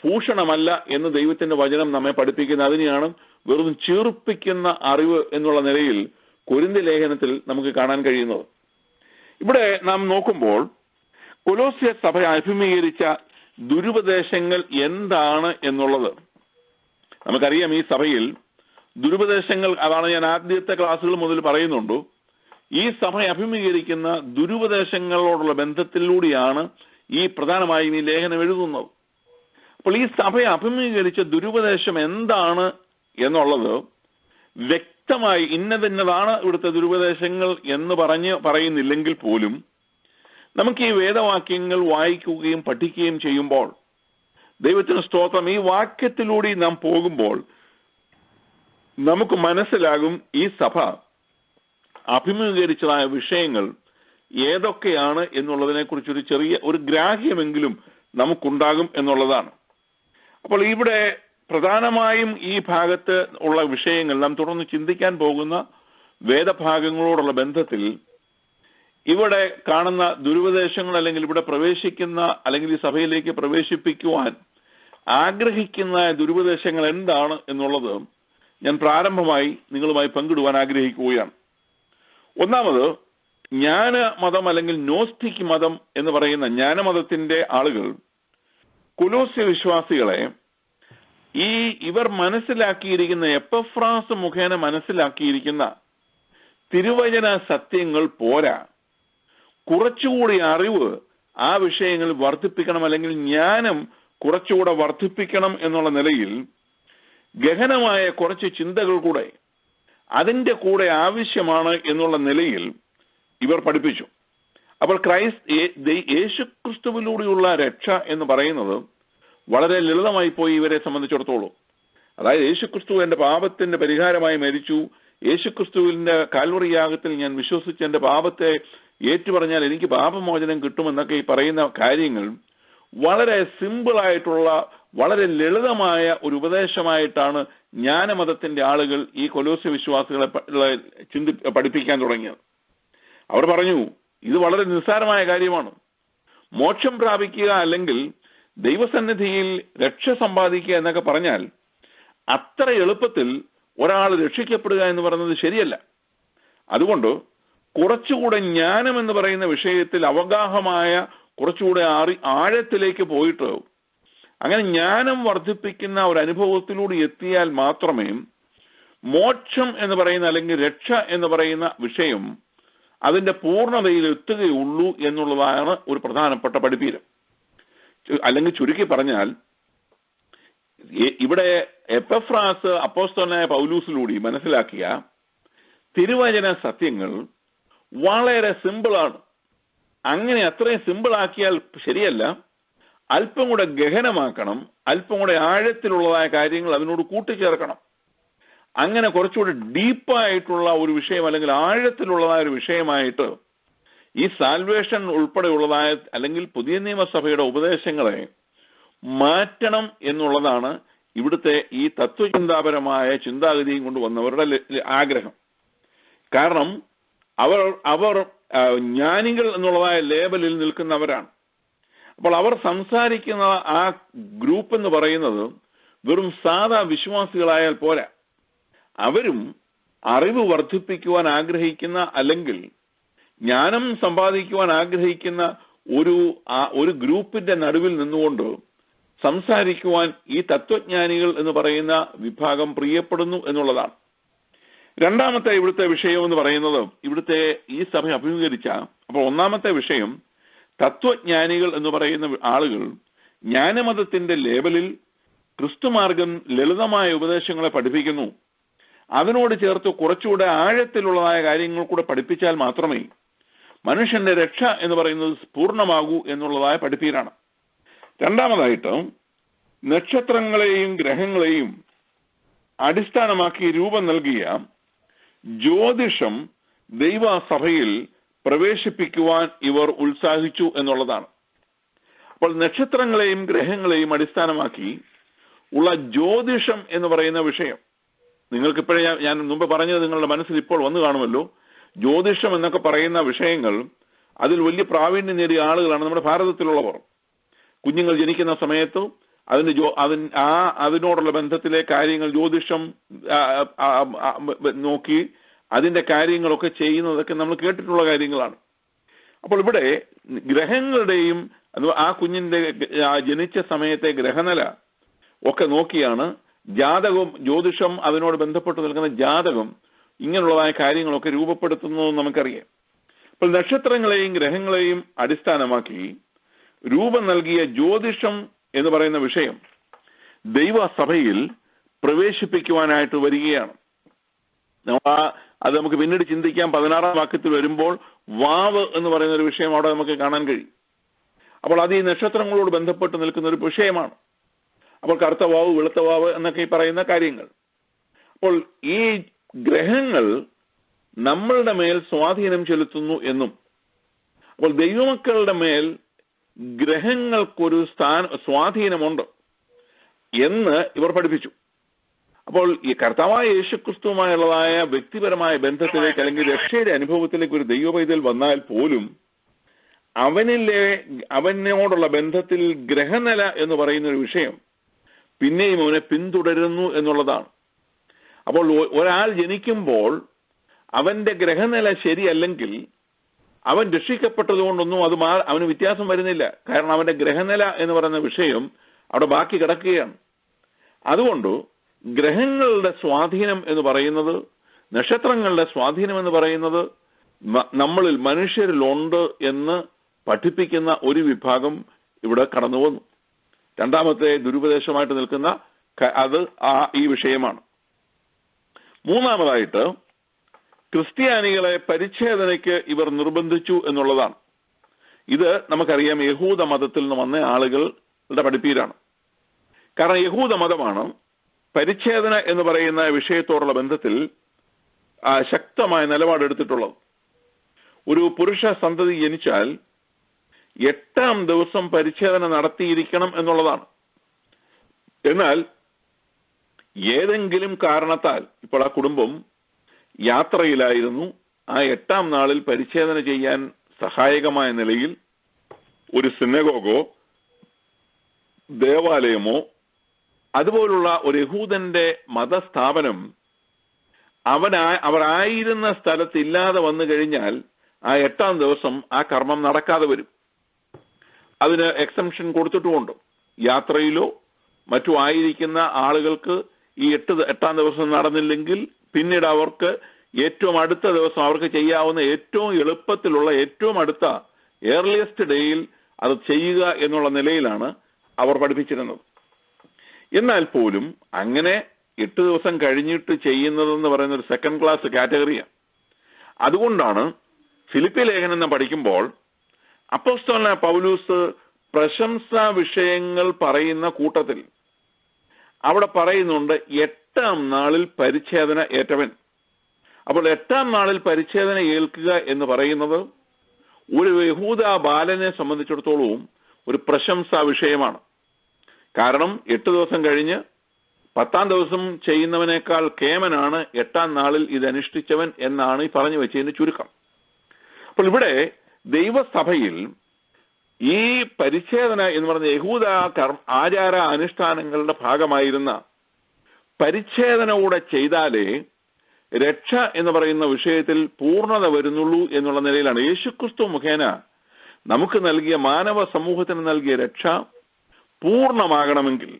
ഭൂഷണമല്ല എന്ന് ദൈവത്തിന്റെ വചനം നമ്മെ പഠിപ്പിക്കുന്ന. അതിനെയാണ് വെറും ചീർപ്പിക്കുന്ന അറിവ് എന്നുള്ള നിലയിൽ കൊരിന്ത്യർ ലേഖനത്തിൽ നമുക്ക് കാണാൻ കഴിയുന്നത്. ഇവിടെ നാം നോക്കുമ്പോൾ കൊലോസ്യ സഭ അഭിമുഖീകരിച്ച ദുരുപദേശങ്ങൾ എന്താണ് എന്നുള്ളത് നമുക്കറിയാം. ഈ സഭയിൽ ദുരുപദേശങ്ങൾ, അതാണ് ഞാൻ ആദ്യത്തെ ക്ലാസ്സുകൾ മുതൽ പറയുന്നുണ്ട്, ഈ സഭ അഭിമുഖീകരിക്കുന്ന ദുരുപദേശങ്ങളോടുള്ള ബന്ധത്തിലൂടെയാണ് ഈ പ്രധാനമായും ഈ ലേഖനം എഴുതുന്നത്. അപ്പോൾ ഈ സഭ അഭിമുഖീകരിച്ച ദുരുപദേശം എന്താണ് എന്നുള്ളത് വ്യക്തമായി ഇന്നതാണ് ഇവിടുത്തെ ദുരുപദേശങ്ങൾ എന്ന് പറയുന്നില്ലെങ്കിൽ പോലും നമുക്ക് ഈ വേദവാക്യങ്ങൾ വായിക്കുകയും പഠിക്കുകയും ചെയ്യുമ്പോൾ, ദൈവത്തിന് സ്തോത്രം, ഈ വാക്യത്തിലൂടെ നാം പോകുമ്പോൾ നമുക്ക് മനസ്സിലാകും ഈ സഭ അഭിമുഖീകരിച്ചതായ വിഷയങ്ങൾ ഏതൊക്കെയാണ് എന്നുള്ളതിനെ കുറിച്ചൊരു ചെറിയ ഒരു ഗ്രാഹ്യമെങ്കിലും നമുക്കുണ്ടാകും എന്നുള്ളതാണ്. അപ്പോൾ ഇവിടെ പ്രധാനമായും ഈ ഭാഗത്ത് ഉള്ള വിഷയങ്ങൾ നാം തുടർന്ന് ചിന്തിക്കാൻ പോകുന്ന വേദഭാഗങ്ങളോടുള്ള ബന്ധത്തിൽ ഇവിടെ കാണുന്ന ദുരുപദേശങ്ങൾ, അല്ലെങ്കിൽ ഇവിടെ പ്രവേശിക്കുന്ന അല്ലെങ്കിൽ ഈ സഭയിലേക്ക് പ്രവേശിപ്പിക്കുവാൻ ആഗ്രഹിക്കുന്ന ദുരുപദേശങ്ങൾ എന്താണ് എന്നുള്ളത് ഞാൻ പ്രാരംഭമായി നിങ്ങളുമായി പങ്കിടുവാൻ ആഗ്രഹിക്കുകയാണ്. ഒന്നാമത്, ജ്ഞാനമതം അല്ലെങ്കിൽ നോസ്റ്റിക് മതം എന്ന് പറയുന്ന ജ്ഞാനമതത്തിന്റെ ആളുകൾ കൊലോസ്യ വിശ്വാസികളെ ഇവർ മനസ്സിലാക്കിയിരിക്കുന്ന എപ്പഫ്രാസ് മുഖേന മനസ്സിലാക്കിയിരിക്കുന്ന തിരുവചന സത്യങ്ങൾ പോരാ, കുറച്ചുകൂടി അറിവ് ആ വിഷയങ്ങളിൽ വർദ്ധിപ്പിക്കണം, അല്ലെങ്കിൽ ജ്ഞാനം കുറച്ചുകൂടെ വർദ്ധിപ്പിക്കണം എന്നുള്ള നിലയിൽ ഗഹനമായ കുറച്ച് ചിന്തകൾ കൂടെ അതിൻ്റെ കൂടെ ആവശ്യമാണ് എന്നുള്ള നിലയിൽ ഇവർ പഠിപ്പിച്ചു. അപ്പോൾ യേശുക്രിസ്തുവിലൂടെയുള്ള രക്ഷ എന്ന് പറയുന്നത് വളരെ ലളിതമായി പോയി ഇവരെ സംബന്ധിച്ചിടത്തോളം. അതായത് യേശുക്രിസ്തു എന്റെ പാപത്തിന്റെ പരിഹാരമായി മരിച്ചു, യേശുക്രിസ്തുവിന്റെ കാൽവറി യാഗത്തിൽ ഞാൻ വിശ്വസിച്ച് എന്റെ പാപത്തെ ഏറ്റുപറഞ്ഞാൽ എനിക്ക് പാപമോചനം കിട്ടുമെന്നൊക്കെ ഈ പറയുന്ന കാര്യങ്ങൾ വളരെ സിമ്പിളായിട്ടുള്ള വളരെ ലളിതമായ ഒരു ഉപദേശമായിട്ടാണ് ജ്ഞാനമതത്തിന്റെ ആളുകൾ ഈ കൊലോസ്യ വിശ്വാസികളെ പഠിപ്പിക്കാൻ തുടങ്ങിയത്. അവർ പറഞ്ഞു, ഇത് വളരെ നിസ്സാരമായ കാര്യമാണ്. മോക്ഷം പ്രാപിക്കുക അല്ലെങ്കിൽ ദൈവസന്നിധിയിൽ രക്ഷ സമ്പാദിക്കുക എന്നൊക്കെ പറഞ്ഞാൽ അത്ര എളുപ്പത്തിൽ ഒരാൾ രക്ഷിക്കപ്പെടുക എന്ന് പറയുന്നത് ശരിയല്ല. അതുകൊണ്ട് കുറച്ചുകൂടെ ജ്ഞാനം എന്ന് പറയുന്ന വിഷയത്തിൽ അവഗാഹമായ കുറച്ചുകൂടെ ആഴത്തിലേക്ക് പോയിട്ട് അങ്ങനെ ജ്ഞാനം വർദ്ധിപ്പിക്കുന്ന ഒരു അനുഭവത്തിലൂടെ എത്തിയാൽ മാത്രമേ മോക്ഷം എന്ന് പറയുന്ന അല്ലെങ്കിൽ രക്ഷ എന്ന് പറയുന്ന വിഷയം അതിന്റെ പൂർണ്ണതയിൽ എത്തുകയുള്ളൂ എന്നുള്ളതാണ് ഒരു പ്രധാനപ്പെട്ട പഠിപ്പീരം. അല്ലെങ്കിൽ ചുരുക്കി പറഞ്ഞാൽ, ഇവിടെ എപ്പഫ്രാസ് അപ്പോസ്തലനായ പൗലൂസിലൂടെ മനസ്സിലാക്കിയ തിരുവചന സത്യങ്ങൾ വളരെ സിമ്പിളാണ്. അങ്ങനെ അത്രയും സിമ്പിളാക്കിയാൽ ശരിയല്ല, അല്പം കൂടെ ഗഹനമാക്കണം, അല്പം കൂടെ ആഴത്തിലുള്ളതായ കാര്യങ്ങൾ അതിനോട് കൂട്ടിച്ചേർക്കണം. അങ്ങനെ കുറച്ചുകൂടി ഡീപ്പായിട്ടുള്ള ഒരു വിഷയം അല്ലെങ്കിൽ ആഴത്തിലുള്ളതായ ഒരു വിഷയമായിട്ട് ഈ സാൽവേഷൻ ഉൾപ്പെടെയുള്ളതായ അല്ലെങ്കിൽ പുതിയ നിയമസഭയുടെ ഉപദേശങ്ങളെ മാറ്റണം എന്നുള്ളതാണ് ഇവിടുത്തെ ഈ തത്വചിന്താപരമായ ചിന്താഗതിയും കൊണ്ടുവന്നവരുടെ ആഗ്രഹം. കാരണം അവർ ജ്ഞാനികൾ എന്നുള്ളതായ ലേബലിൽ നിൽക്കുന്നവരാണ്. അപ്പോൾ അവർ സംസാരിക്കുന്ന ആ ഗ്രൂപ്പ് എന്ന് പറയുന്നത് വെറും സാധാ വിശ്വാസികളായാൽ പോരാ, അവരും അറിവ് വർദ്ധിപ്പിക്കുവാൻ ആഗ്രഹിക്കുന്ന അല്ലെങ്കിൽ ജ്ഞാനം സമ്പാദിക്കുവാൻ ആഗ്രഹിക്കുന്ന ഒരു ഗ്രൂപ്പിന്റെ നടുവിൽ നിന്നുകൊണ്ട് സംസാരിക്കുവാൻ ഈ തത്വജ്ഞാനികൾ എന്ന് പറയുന്ന വിഭാഗം പ്രിയപ്പെടുന്നു എന്നുള്ളതാണ്. രണ്ടാമത്തെ ഇവിടുത്തെ വിഷയം എന്ന് പറയുന്നത് ഇവിടുത്തെ ഈ സഭ അഭിമുഖീകരിച്ച, അപ്പോൾ ഒന്നാമത്തെ വിഷയം തത്വജ്ഞാനികൾ എന്ന് പറയുന്ന ആളുകൾ ജ്ഞാനമതത്തിന്റെ ലേബലിൽ ക്രിസ്തുമാർഗം ലളിതമായ ഉപദേശങ്ങളെ പഠിപ്പിക്കുന്നു. അതിനോട് ചേർത്ത് കുറച്ചുകൂടെ ആഴത്തിലുള്ളതായ കാര്യങ്ങൾ കൂടെ പഠിപ്പിച്ചാൽ മാത്രമേ മനുഷ്യന്റെ രക്ഷ എന്ന് പറയുന്നത് പൂർണ്ണമാകൂ എന്നുള്ളതായ പഠിപ്പീരാണ്. രണ്ടാമതായിട്ട് നക്ഷത്രങ്ങളെയും ഗ്രഹങ്ങളെയും അടിസ്ഥാനമാക്കി രൂപം നൽകിയ ജ്യോതിഷം ദൈവസഭയിൽ പ്രവേശിപ്പിക്കുവാൻ ഇവർ ഉത്സാഹിച്ചു എന്നുള്ളതാണ്. അപ്പോൾ നക്ഷത്രങ്ങളെയും ഗ്രഹങ്ങളെയും അടിസ്ഥാനമാക്കി ഉള്ള ജ്യോതിഷം എന്ന് പറയുന്ന വിഷയം നിങ്ങൾക്കിപ്പോഴേ ഞാൻ മുമ്പ് പറഞ്ഞത് നിങ്ങളുടെ മനസ്സിൽ ഇപ്പോൾ വന്നു കാണുമല്ലോ. ജ്യോതിഷം എന്നൊക്കെ പറയുന്ന വിഷയങ്ങൾ അതിൽ വലിയ പ്രാവീണ്യം നേടിയ ആളുകളാണ് നമ്മുടെ ഭാരതത്തിലുള്ളവർ. കുഞ്ഞുങ്ങൾ ജനിക്കുന്ന സമയത്ത് അതിനോടുള്ള ബന്ധത്തിലെ കാര്യങ്ങൾ ജ്യോതിഷം നോക്കി അതിന്റെ കാര്യങ്ങളൊക്കെ ചെയ്യുന്നതൊക്കെ നമ്മൾ കേട്ടിട്ടുള്ള കാര്യങ്ങളാണ്. അപ്പോൾ ഇവിടെ ഗ്രഹങ്ങളുടെയും ആ കുഞ്ഞിന്റെ ജനിച്ച സമയത്തെ ഗ്രഹനില ഒക്കെ നോക്കിയാണ് ജാതകവും ജ്യോതിഷം അതിനോട് ബന്ധപ്പെട്ട് നിൽക്കുന്ന ജാതകം ഇങ്ങനെയുള്ളതായ കാര്യങ്ങളൊക്കെ രൂപപ്പെടുത്തുന്നതെന്ന് നമുക്കറിയാം. അപ്പോൾ നക്ഷത്രങ്ങളെയും ഗ്രഹങ്ങളെയും അടിസ്ഥാനമാക്കി രൂപം നൽകിയ ജ്യോതിഷം എന്ന് പറയുന്ന വിഷയം ദൈവസഭയിൽ പ്രവേശിപ്പിക്കുവാനായിട്ട് വരികയാണ്. അത് നമുക്ക് പിന്നീട് ചിന്തിക്കാം. 16-ാം വാക്യത്തിൽ വരുമ്പോൾ വാവ് എന്ന് പറയുന്ന ഒരു വിഷയം അവിടെ നമുക്ക് കാണാൻ കഴിയും. അപ്പോൾ അത് ഈ നക്ഷത്രങ്ങളോട് ബന്ധപ്പെട്ട് നിൽക്കുന്ന ഒരു വിഷയമാണ്. അപ്പോൾ കറുത്ത വാവ്, വെളുത്ത വാവ് എന്നൊക്കെ ഈ പറയുന്ന കാര്യങ്ങൾ. അപ്പോൾ ഈ ഗ്രഹങ്ങൾ നമ്മളുടെ മേൽ സ്വാധീനം ചെലുത്തുന്നു എന്നും, അപ്പോൾ ദൈവമക്കളുടെ മേൽ ഗ്രഹങ്ങൾക്കൊരു സ്വാധീനമുണ്ട് എന്ന് ഇവർ പഠിപ്പിച്ചു. അപ്പോൾ ഈ കർത്താവായ യേശുക്രിസ്തുവുമായുള്ളതായ വ്യക്തിപരമായ ബന്ധത്തിലേക്ക് അല്ലെങ്കിൽ രക്ഷയുടെ അനുഭവത്തിലേക്ക് ഒരു ദൈവപൈതൽ വന്നാൽ പോലും അവനോടുള്ള ബന്ധത്തിൽ ഗ്രഹനില എന്ന് പറയുന്ന ഒരു വിഷയം പിന്നെയും അവനെ പിന്തുടരുന്നു എന്നുള്ളതാണ്. അപ്പോൾ ഒരാൾ ജനിക്കുമ്പോൾ അവന്റെ ഗ്രഹനില ശരിയല്ലെങ്കിൽ അവൻ രക്ഷിക്കപ്പെട്ടതുകൊണ്ടൊന്നും അവന് വ്യത്യാസം വരുന്നില്ല. കാരണം അവന്റെ ഗ്രഹനില എന്ന് പറയുന്ന വിഷയം അവിടെ ബാക്കി കിടക്കുകയാണ്. അതുകൊണ്ട് ഗ്രഹങ്ങളുടെ സ്വാധീനം എന്ന് പറയുന്നത്, നക്ഷത്രങ്ങളുടെ സ്വാധീനം എന്ന് പറയുന്നത് നമ്മളിൽ മനുഷ്യരിലുണ്ട് എന്ന് പഠിപ്പിക്കുന്ന ഒരു വിഭാഗം ഇവിടെ കടന്നു വന്നു. രണ്ടാമത്തെ ദുരുപദേശമായിട്ട് നിൽക്കുന്ന അത് ഈ വിഷയമാണ്. മൂന്നാമതായിട്ട് ക്രിസ്ത്യാനികളെ പരിച്ഛേദനയ്ക്ക് ഇവർ നിർബന്ധിച്ചു എന്നുള്ളതാണ്. ഇത് നമുക്കറിയാം യഹൂദ മതത്തിൽ നിന്ന് വന്ന ആളുകളുടെ പഠിപ്പീരാണ്. കാരണം യഹൂദ മതമാണ് പരിച്ഛേദന എന്ന് പറയുന്ന വിഷയത്തോടുള്ള ബന്ധത്തിൽ ശക്തമായ നിലപാടെടുത്തിട്ടുള്ളത്. ഒരു പുരുഷ സന്തതി ജനിച്ചാൽ 8-ാം ദിവസം പരിച്ഛേദന നടത്തിയിരിക്കണം എന്നുള്ളതാണ്. എന്നാൽ ഏതെങ്കിലും കാരണത്താൽ ഇപ്പോൾ ആ കുടുംബം യാത്രയിലായിരുന്നു, ആ 8-ാം നാളിൽ പരിച്ഛേദന ചെയ്യാൻ സഹായകമായ നിലയിൽ ഒരു സിനഗോഗോ ദേവാലയമോ അതുപോലുള്ള ഒരു യഹൂദന്റെ മതസ്ഥാപനം അവർ ആയിരുന്ന സ്ഥലത്ത് ഇല്ലാതെ വന്നു കഴിഞ്ഞാൽ ആ 8-ാം ദിവസം ആ കർമ്മം നടക്കാതെ വരും. അതിന് എക്സംഷൻ കൊടുത്തിട്ടുമുണ്ട്. യാത്രയിലോ മറ്റു ആയിരിക്കുന്ന ആളുകൾക്ക് ഈ 8-ാം ദിവസം നടന്നില്ലെങ്കിൽ പിന്നീട് അവർക്ക് ഏറ്റവും അടുത്ത ദിവസം അവർക്ക് ചെയ്യാവുന്ന ഏറ്റവും എളുപ്പത്തിലുള്ള ഏറ്റവും അടുത്ത ഏർലിയസ്റ്റ് ഡേയിൽ അത് ചെയ്യുക എന്നുള്ള നിലയിലാണ് അവർ പഠിപ്പിച്ചിരുന്നത്. എന്നാൽ പോലും അങ്ങനെ 8 ദിവസം കഴിഞ്ഞിട്ട് ചെയ്യുന്നതെന്ന് പറയുന്ന ഒരു സെക്കൻഡ് ക്ലാസ് കാറ്റഗറിയാണ്. അതുകൊണ്ടാണ് ഫിലിപ്പി ലേഖനം പഠിക്കുമ്പോൾ അപ്പോസ്തലനായ പൗലൂസ് പ്രശംസാ വിഷയങ്ങൾ പറയുന്ന കൂട്ടത്തിൽ അവിടെ പറയുന്നുണ്ട് 8-ാം നാളിൽ പരിച്ഛേദന ഏറ്റവൻ. അപ്പോൾ 8-ാം നാളിൽ പരിച്ഛേദന ഏൽക്കുക എന്ന് പറയുന്നത് ഒരു യഹൂദ ബാലനെ സംബന്ധിച്ചിടത്തോളം ഒരു പ്രശംസാ വിഷയമാണ്. കാരണം 8 ദിവസം കഴിഞ്ഞ് 10-ാം ദിവസം ചെയ്യുന്നവനേക്കാൾ കേമനാണ് 8-ാം നാളിൽ ഇത് അനുഷ്ഠിച്ചവൻ എന്നാണ് ഈ പറഞ്ഞു വെച്ചതിന് ചുരുക്കം. അപ്പോൾ ഇവിടെ ദൈവസഭയിൽ ഈ പരിച്ഛേദന എന്ന് പറയുന്ന യഹൂദ ആചാര അനുഷ്ഠാനങ്ങളുടെ ഭാഗമായിരുന്ന പരിച്ഛേദന കൂടെ ചെയ്താലേ രക്ഷ എന്ന് പറയുന്ന വിഷയത്തിൽ പൂർണ്ണത വരുന്നുള്ളൂ എന്നുള്ള നിലയിലാണ് യേശുക്രിസ്തു മുഖേന നമുക്ക് നൽകിയ മാനവ സമൂഹത്തിന് നൽകിയ രക്ഷ പൂർണ്ണമാകണമെങ്കിൽ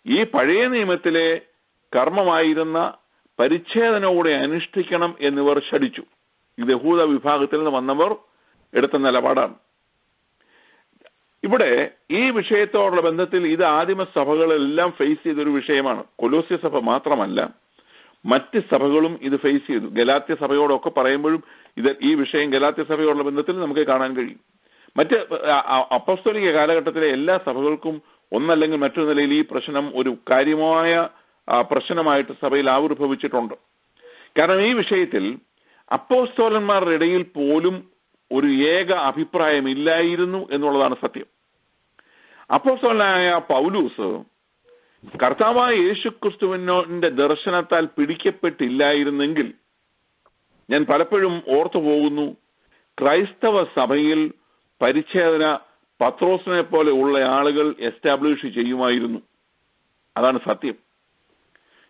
ഈ പഴയ നിയമത്തിലെ കർമ്മമായിരുന്ന പരിച്ഛേദനയോടെ അനുഷ്ഠിക്കണം എന്നിവർ ശഠിച്ചു. ഇത് യഹൂദ വിഭാഗത്തിൽ നിന്ന് വന്നവർ എടുത്ത നിലപാടാണ്. ഇവിടെ ഈ വിഷയത്തോടുള്ള ബന്ധത്തിൽ ഇത് ആദിമ സഭകളെല്ലാം ഫേസ് ചെയ്തൊരു വിഷയമാണ്. കൊലോസ്യ സഭ മാത്രമല്ല, മറ്റ് സഭകളും ഇത് ഫേസ് ചെയ്തു. ഗലാത്യ സഭയോടൊക്കെ പറയുമ്പോഴും ഈ വിഷയം ഗലാത്യ സഭയോടുള്ള ബന്ധത്തിൽ നമുക്ക് കാണാൻ കഴിയും. മറ്റ് അപ്പസ്തോലിക കാലഘട്ടത്തിലെ എല്ലാ സഭകൾക്കും ഒന്നല്ലെങ്കിൽ മറ്റൊരു നിലയിൽ ഈ പ്രശ്നം ഒരു കാര്യമായ പ്രശ്നമായിട്ട് സഭയിൽ ആവിർഭവിച്ചിട്ടുണ്ട്. കാരണം ഈ വിഷയത്തിൽ അപ്പോസ്തലന്മാരുടെ ഇടയിൽ പോലും ഒരു ഏക അഭിപ്രായം ഇല്ലായിരുന്നു എന്നുള്ളതാണ് സത്യം. അപ്പോസ്തലനായ പൗലൂസ് കർത്താവായ യേശുക്രിസ്തുവിന്റെ ദർശനത്താൽ പിടിക്കപ്പെട്ടില്ലായിരുന്നെങ്കിൽ, ഞാൻ പലപ്പോഴും ഓർത്തു പോകുന്നു, ക്രൈസ്തവ സഭയിൽ പരിച്ഛേദന പത്രോസിനെ പോലെ ഉള്ള ആളുകൾ എസ്റ്റാബ്ലിഷ് ചെയ്യുമായിരുന്നു. അതാണ് സത്യം.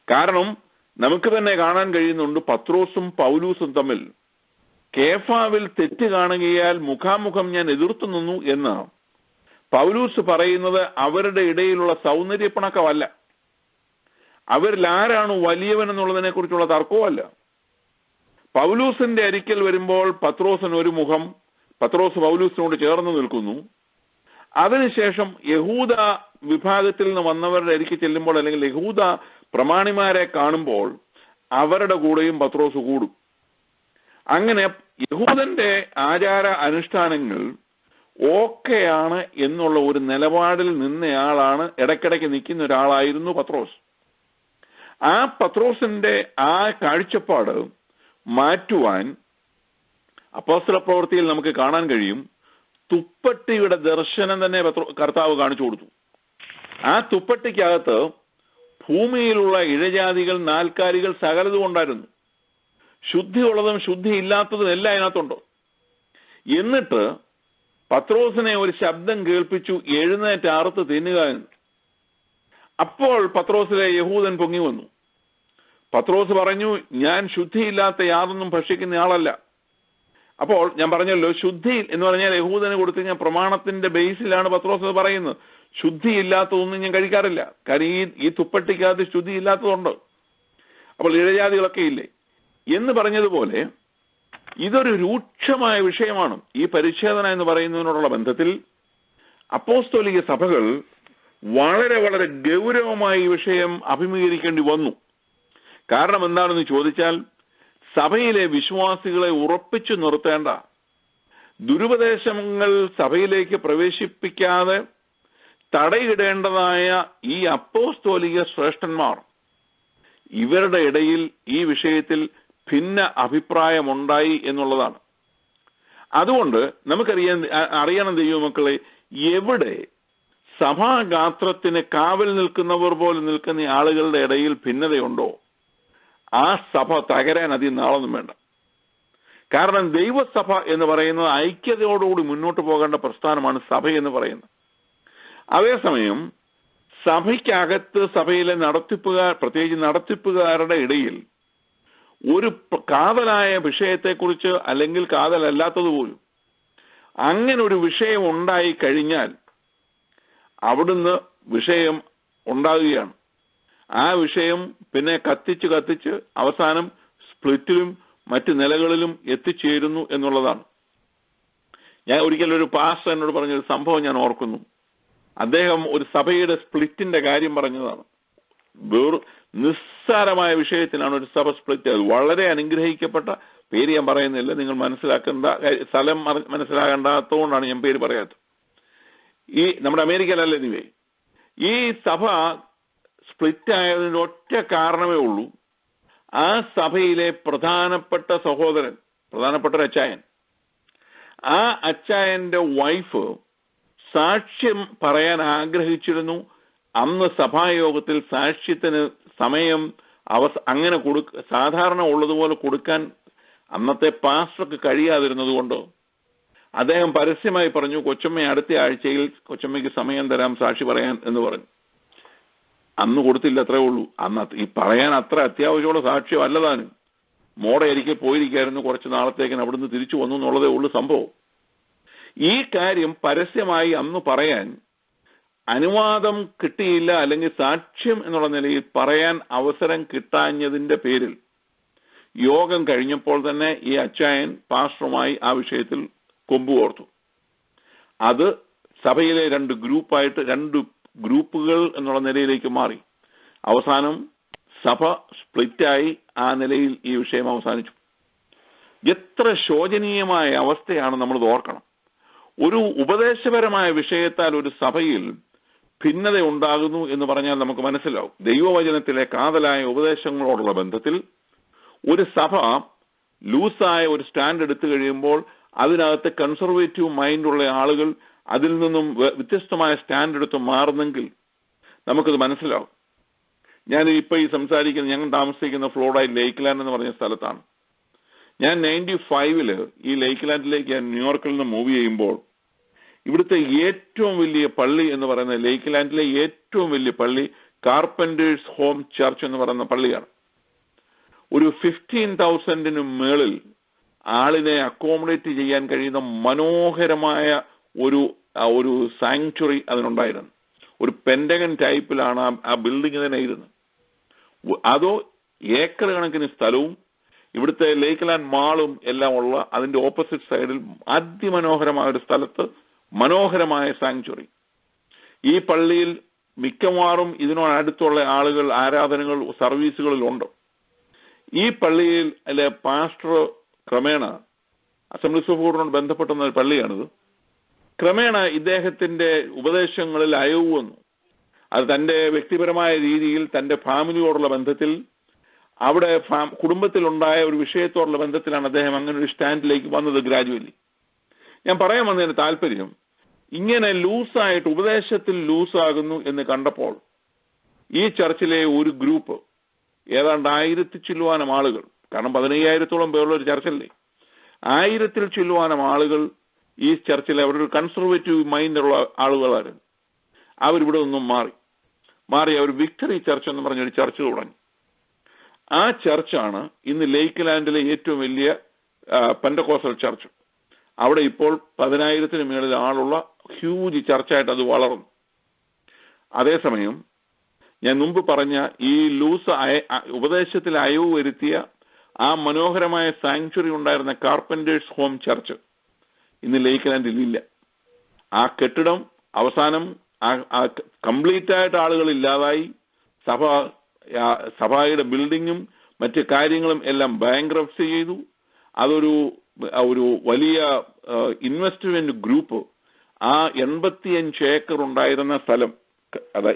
കാരണം നമുക്ക് തന്നെ കാണാൻ കഴിയുന്നുണ്ട്, പത്രോസും പൗലൂസും തമ്മിൽ കേഫാവിൽ തെറ്റ് കാണുകയാൽ മുഖാമുഖം ഞാൻ എതിർത്തു നിന്നു എന്ന് പൗലൂസ് പറയുന്നത് അവരുടെ ഇടയിലുള്ള സൗന്ദര്യപ്പിണക്കമല്ല, അവരിൽ ആരാണ് വലിയവൻ എന്നുള്ളതിനെ കുറിച്ചുള്ള തർക്കവുമല്ല. പൗലൂസിന്റെ അരിക്കൽ വരുമ്പോൾ പത്രോസിന് ഒരു മുഖം, പത്രോസ് പൗലൂസിനോട് ചേർന്ന് നിൽക്കുന്നു. അതിനുശേഷം യഹൂദ വിഭാഗത്തിൽ നിന്ന് വന്നവരുടെ അരികെ ചെല്ലുമ്പോൾ, അല്ലെങ്കിൽ യഹൂദ പ്രമാണിമാരെ കാണുമ്പോൾ അവരുടെ കൂടെയും പത്രോസ് കൂടും. അങ്ങനെ യഹൂദന്റെ ആചാര അനുഷ്ഠാനങ്ങൾ ഓക്കെയാണ് എന്നുള്ള ഒരു നിലപാടിൽ നിന്നയാളാണ്, ഇടയ്ക്കിടയ്ക്ക് നിൽക്കുന്ന ഒരാളായിരുന്നു പത്രോസ്. ആ പത്രോസിന്റെ ആ കാഴ്ചപ്പാട് മാറ്റുവാൻ അപ്പോസ്തല പ്രവൃത്തിയിൽ നമുക്ക് കാണാൻ കഴിയും. തുപ്പട്ടിയുടെ ദർശനം തന്നെ കർത്താവ് കാണിച്ചു കൊടുത്തു. ആ തുപ്പട്ടിക്കകത്ത് ഭൂമിയിലുള്ള ഇഴജാതികൾ, നാൽക്കാലികൾ സകലതും ഉണ്ടായിരുന്നു. ശുദ്ധിയുള്ളതും ശുദ്ധിയില്ലാത്തതും എല്ലാം അതിനകത്തുണ്ട്. എന്നിട്ട് പത്രോസിനെ ഒരു ശബ്ദം കേൾപ്പിച്ചു, എഴുന്നേറ്റ് അറുത്ത് തിന്നുക എന്ന്. അപ്പോൾ പത്രോസിലെ യഹൂദൻ പൊങ്ങി വന്നു. പത്രോസ് പറഞ്ഞു, ഞാൻ ശുദ്ധിയില്ലാത്ത യാതൊന്നും ഭക്ഷിക്കുന്ന ആളല്ല. അപ്പോൾ ഞാൻ പറഞ്ഞല്ലോ, ശുദ്ധി എന്ന് പറഞ്ഞാൽ യഹൂദന് കൊടുത്തു ഞാൻ പ്രമാണത്തിന്റെ ബേസിലാണ് പത്രോസ് പറയുന്നത്. ശുദ്ധിയില്ലാത്തതൊന്നും ഞാൻ കഴിക്കാറില്ല. കാര്യം ഈ തുപ്പട്ടിക്കകത്ത് ശുദ്ധിയില്ലാത്തതുണ്ട്. അപ്പോൾ ഇഴജാതികളൊക്കെ ഇല്ലേ എന്ന് പറഞ്ഞതുപോലെ ഇതൊരു രൂക്ഷമായ വിഷയമാണ്. ഈ പരിച്ഛേദന എന്ന് പറയുന്നതിനോടുള്ള ബന്ധത്തിൽ അപ്പോസ്തോലിക സഭകൾ വളരെ വളരെ ഗൗരവമായി ഈ വിഷയം അഭിമുഖീകരിക്കേണ്ടി വന്നു. കാരണം എന്താണെന്ന് ചോദിച്ചാൽ, സഭയിലെ വിശ്വാസികളെ ഉറപ്പിച്ചു നിർത്തേണ്ട, ദുരുപദേശങ്ങൾ സഭയിലേക്ക് പ്രവേശിപ്പിക്കാതെ തടയിടേണ്ടതായ ഈ അപ്പോസ്തോലിക ശ്രേഷ്ഠന്മാർ, ഇവരുടെ ഇടയിൽ ഈ വിഷയത്തിൽ ഭിന്ന അഭിപ്രായമുണ്ടായി എന്നുള്ളതാണ്. അതുകൊണ്ട് അറിയണം ദൈവമക്കളെ, എവിടെ സഭാഗാത്രത്തിന് കാവൽ നിൽക്കുന്നവർ പോലെ നിൽക്കുന്ന ആളുകളുടെ ഇടയിൽ ഭിന്നതയുണ്ടോ, ആ സഭ തകരാൻ അധികം നാളൊന്നും വേണ്ട. കാരണം ദൈവസഭ എന്ന് പറയുന്നത് ഐക്യതയോടുകൂടി മുന്നോട്ട് പോകേണ്ട പ്രസ്ഥാനമാണ് സഭ എന്ന് പറയുന്നത്. അതേസമയം സഭയ്ക്കകത്ത് സഭയിലെ പ്രത്യേകിച്ച് നടത്തിപ്പുകാരുടെ ഇടയിൽ ഒരു കാതലായ വിഷയത്തെക്കുറിച്ച്, അല്ലെങ്കിൽ കാതലല്ലാത്തതുപോലും അങ്ങനെ ഒരു വിഷയം ഉണ്ടായി കഴിഞ്ഞാൽ അവിടുന്ന് വിഷയം ഉണ്ടാകുകയാണ്. ആ വിഷയം പിന്നെ കത്തിച്ച് അവസാനം സ്പ്ലിറ്റിലും മറ്റ് നിലകളിലും എത്തിച്ചേരുന്നു എന്നുള്ളതാണ്. ഞാൻ ഒരിക്കലൊരു പാസ്റ്റർ എന്നോട് പറഞ്ഞൊരു സംഭവം ഞാൻ ഓർക്കുന്നു. അദ്ദേഹം ഒരു സഭയുടെ സ്പ്ലിറ്റിന്റെ കാര്യം പറഞ്ഞതാണ്. നിസ്സാരമായ വിഷയത്തിലാണ് ഒരു സഭ സ്പ്ലിറ്റ്. അത് വളരെ അനുഗ്രഹിക്കപ്പെട്ട പേര് ഞാൻ പറയുന്നില്ല, നിങ്ങൾ മനസ്സിലാക്കേണ്ട, സ്ഥലം മനസ്സിലാകേണ്ടാത്തതുകൊണ്ടാണ് ഞാൻ പേര് പറയാത്തത്. ഈ നമ്മുടെ അമേരിക്കയിലല്ല നിവേ, ഈ സഭ സ്പ്ലിറ്റ് ആയതിന് ഒറ്റ കാരണമേ ഉള്ളൂ. ആ സഭയിലെ പ്രധാനപ്പെട്ട സഹോദരൻ, പ്രധാനപ്പെട്ട ഒരു അച്ചായൻ, ആ അച്ചായന്റെ വൈഫ് സാക്ഷ്യം പറയാൻ ആഗ്രഹിച്ചിരുന്നു. അന്ന് സഭായോഗത്തിൽ സാക്ഷ്യത്തിന് സമയം അങ്ങനെ സാധാരണ ഉള്ളതുപോലെ കൊടുക്കാൻ അന്നത്തെ പാസ്റ്റർക്ക് കഴിയാതിരുന്നത് കൊണ്ട് അദ്ദേഹം പരസ്യമായി പറഞ്ഞു, കൊച്ചമ്മ അടുത്ത ആഴ്ചയിൽ കൊച്ചമ്മയ്ക്ക് സമയം തരാം സാക്ഷി പറയാൻ എന്ന് പറഞ്ഞു. അന്ന് കൊടുത്തില്ല, അത്രേ ഉള്ളൂ. അന്ന് ഈ പറയാൻ അത്ര അത്യാവശ്യമുള്ള സാക്ഷ്യം അല്ലതാനും. മോടെ ഒരിക്കൽ പോയിരിക്കായിരുന്നു, കുറച്ച് നാളത്തേക്കിന് അവിടുന്ന് തിരിച്ചു വന്നു എന്നുള്ളതേ ഉള്ളൂ സംഭവം. ഈ കാര്യം പരസ്യമായി അന്ന് പറയാൻ അനുവാദം കിട്ടിയില്ല, അല്ലെങ്കിൽ സാക്ഷ്യം എന്നുള്ള നിലയിൽ പറയാൻ അവസരം കിട്ടാഞ്ഞതിന്റെ പേരിൽ യോഗം കഴിഞ്ഞപ്പോൾ തന്നെ ഈ അച്ചായൻ പാസ്റ്ററുമായി ആ വിഷയത്തിൽ കൊമ്പുകോർത്തു. അത് സഭയിലെ രണ്ട് ഗ്രൂപ്പുകൾ എന്നുള്ള നിലയിലേക്ക് മാറി. അവസാനം സഭ സ്പ്ലിറ്റായി ആ നിലയിൽ ഈ വിഷയം അവസാനിച്ചു. എത്ര ശോചനീയമായ അവസ്ഥയാണ് നമ്മളത് ഓർക്കണം. ഒരു ഉപദേശപരമായ വിഷയത്താൽ ഒരു സഭയിൽ ഭിന്നത ഉണ്ടാകുന്നു എന്ന് പറഞ്ഞാൽ നമുക്ക് മനസ്സിലാവും. ദൈവവചനത്തിലെ കാതലായ ഉപദേശങ്ങളോടുള്ള ബന്ധത്തിൽ ഒരു സഭ ലൂസായ ഒരു സ്റ്റാൻഡ് എടുത്തു കഴിയുമ്പോൾ അതിനകത്ത് കൺസർവേറ്റീവ് മൈൻഡുള്ള ആളുകൾ അതിൽ നിന്നും വ്യത്യസ്തമായ സ്റ്റാൻഡ് എടുത്ത് മാറുന്നെങ്കിൽ നമുക്കത് മനസ്സിലാവും. ഞാൻ ഇപ്പൊ ഈ സംസാരിക്കുന്ന ഞങ്ങൾ താമസിക്കുന്ന ഫ്ലോറിഡ ലേക്ക് ലാൻഡ് എന്ന് പറഞ്ഞ സ്ഥലത്താണ്. ഞാൻ 95 ഈ ലേക്ക് ലാൻഡിലേക്ക് ഞാൻ ന്യൂയോർക്കിൽ നിന്ന് മൂവ് ചെയ്യുമ്പോൾ ഇവിടുത്തെ ഏറ്റവും വലിയ പള്ളി എന്ന് പറയുന്നത്, ലേക്ക് ലാൻഡിലെ ഏറ്റവും വലിയ പള്ളി കാർപ്പൻറ്റേഴ്സ് ഹോം ചർച്ച് എന്ന് പറയുന്ന പള്ളിയാണ്. ഒരു 15,000 മേളിൽ ആളിനെ അക്കോമഡേറ്റ് ചെയ്യാൻ കഴിയുന്ന മനോഹരമായ ഒരു സാങ്ച്വറി അതിനുണ്ടായിരുന്നു. ഒരു പെന്റഗൺ ടൈപ്പിലാണ് ആ ബിൽഡിംഗ് തന്നെ ഇരുന്നത്. അതോ ഏക്കർ കണക്കിന് സ്ഥലവും ഇവിടുത്തെ ലേക്ക് ലാൻഡ് മാളും എല്ലാം ഉള്ള അതിന്റെ ഓപ്പോസിറ്റ് സൈഡിൽ അതിമനോഹരമായ ഒരു സ്ഥലത്ത് മനോഹരമായ സാങ്ച്വറി. ഈ പള്ളിയിൽ മിക്കവാറും ഇതിനോടടുത്തുള്ള ആളുകൾ ആരാധനകൾ സർവീസുകളിലുണ്ട്. ഈ പള്ളിയിൽ അല്ലെ പാസ്റ്റർ ക്രമേണ അസംബ്ലീസ് ഓഫ് ഗോഡിനോട് ബന്ധപ്പെട്ടുന്ന ഒരു പള്ളിയാണിത്. ക്രമേണ ഇദ്ദേഹത്തിന്റെ ഉപദേശങ്ങളിൽ അയവ് വന്നു. അത് തന്റെ വ്യക്തിപരമായ രീതിയിൽ തന്റെ ഫാമിലിയോടുള്ള ബന്ധത്തിൽ അവിടെ കുടുംബത്തിലുണ്ടായ ഒരു വിഷയത്തോടുള്ള ബന്ധത്തിലാണ് അദ്ദേഹം അങ്ങനെ ഒരു സ്റ്റാൻഡിലേക്ക് വന്നത് ഗ്രാജുവലി. ഞാൻ പറയാൻ വന്നതിന് താല്പര്യം, ഇങ്ങനെ ലൂസായിട്ട് ഉപദേശത്തിൽ ലൂസാകുന്നു എന്ന് കണ്ടപ്പോൾ ഈ ചർച്ചിലെ ഒരു ഗ്രൂപ്പ് ഏതാണ്ട് 1000 ചില്ലുവാനം ആളുകൾ, കാരണം 15,000-ഓളം പേരുള്ള ഒരു ചർച്ചല്ലേ, 1000 ചില്ലുവാനം ആളുകൾ ഈ ചർച്ചിൽ അവരൊരു കൺസർവേറ്റീവ് മൈൻഡുള്ള ആളുകളായിരുന്നു. അവരിവിടെ നിന്നും മാറി അവർ വിക്ടറി ചർച്ച് എന്ന് പറഞ്ഞൊരു ചർച്ച് തുടങ്ങി. ആ ചർച്ചാണ് ഇന്ന് ലേക്ക് ലാൻഡിലെ ഏറ്റവും വലിയ പെന്തക്കോസ്റ്റൽ ചർച്ച്. അവിടെ ഇപ്പോൾ 10,000-ന് മേളിൽ ആളുള്ള ഹ്യൂജ് ചർച്ചായിട്ട് അത് വളർന്നു. അതേസമയം ഞാൻ മുമ്പ് പറഞ്ഞ ഈ ലൂസ് ഉപദേശത്തിൽ അയവ് വരുത്തിയ ആ മനോഹരമായ സാങ്ച്വറി ഉണ്ടായിരുന്ന കാർപ്പൻറ്റേഴ്സ് ഹോം ചർച്ച് ഇന്ന് ലേക്ക് ലാൻഡിൽ ഇല്ല. ആ കെട്ടിടം അവസാനം കംപ്ലീറ്റ് ആയിട്ട് ആളുകൾ ഇല്ലാതായി. സഭയുടെ ബിൽഡിങ്ങും മറ്റ് കാര്യങ്ങളും എല്ലാം ബാങ്ക്രപ്സി ചെയ്തു. അതൊരു വലിയ ഇൻവെസ്റ്റ്മെന്റ് ഗ്രൂപ്പ് ആ 85 ഏക്കർ ഉണ്ടായിരുന്ന സ്ഥലം,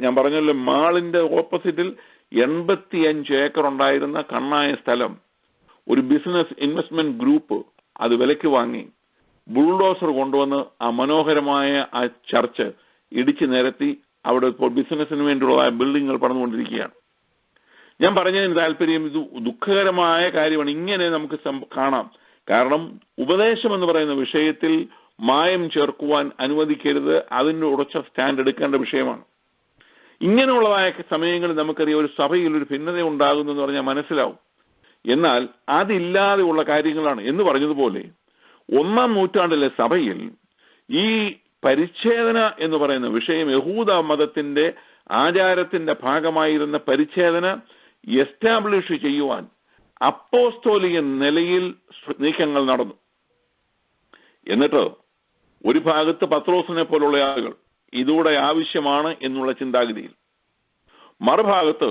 ഞാൻ പറഞ്ഞല്ലോ മാളിന്റെ ഓപ്പോസിറ്റിൽ 85 ഏക്കർ ഉണ്ടായിരുന്ന കണ്ണായ സ്ഥലം ഒരു ബിസിനസ് ഇൻവെസ്റ്റ്മെന്റ് ഗ്രൂപ്പ് അത് വിലയ്ക്ക് വാങ്ങി ബുൾഡോസർ കൊണ്ടുവന്ന് ആ മനോഹരമായ ആ ചർച്ച് ഇടിച്ചു നിരത്തി അവിടെ ഇപ്പോൾ ബിസിനസിന് വേണ്ടിയുള്ളതായ ബിൽഡിങ്ങുകൾ പണിതുകൊണ്ടിരിക്കുകയാണ്. ഞാൻ പറഞ്ഞതിന് താല്പര്യം, ഇത് ദുഃഖകരമായ കാര്യമാണ്. ഇങ്ങനെ നമുക്ക് കാണാം. കാരണം ഉപദേശം എന്ന് പറയുന്ന വിഷയത്തിൽ മായം ചേർക്കുവാൻ അനുവദിക്കരുത്. അതിന് ഉറച്ച സ്റ്റാൻഡ് എടുക്കേണ്ട വിഷയമാണ്. ഇങ്ങനെയുള്ളതായ സമയങ്ങളിൽ നമുക്കറിയാം ഒരു സഭയിൽ ഒരു ഭിന്നത ഉണ്ടാകുന്നു എന്ന് പറഞ്ഞാൽ മനസ്സിലാവും. എന്നാൽ അതില്ലാതെയുള്ള കാര്യങ്ങളാണ്. എന്ന് പറഞ്ഞതുപോലെ 1-ാം നൂറ്റാണ്ടിലെ സഭയിൽ ഈ പരിച്ഛേദന എന്ന് പറയുന്ന വിഷയം, യഹൂദ മതത്തിന്റെ ആചാരത്തിന്റെ ഭാഗമായിരുന്ന പരിച്ഛേദന എസ്റ്റാബ്ലിഷ് ചെയ്യുവാൻ അപ്പോസ്തോലിക നിലയിൽ നീക്കങ്ങൾ നടന്നു. എന്നിട്ട് ഒരു ഭാഗത്ത് പത്രോസിനെ പോലുള്ള ആളുകൾ ഇതൂടെ ആവശ്യമാണ് എന്നുള്ള ചിന്താഗതിയിൽ, മറുഭാഗത്ത്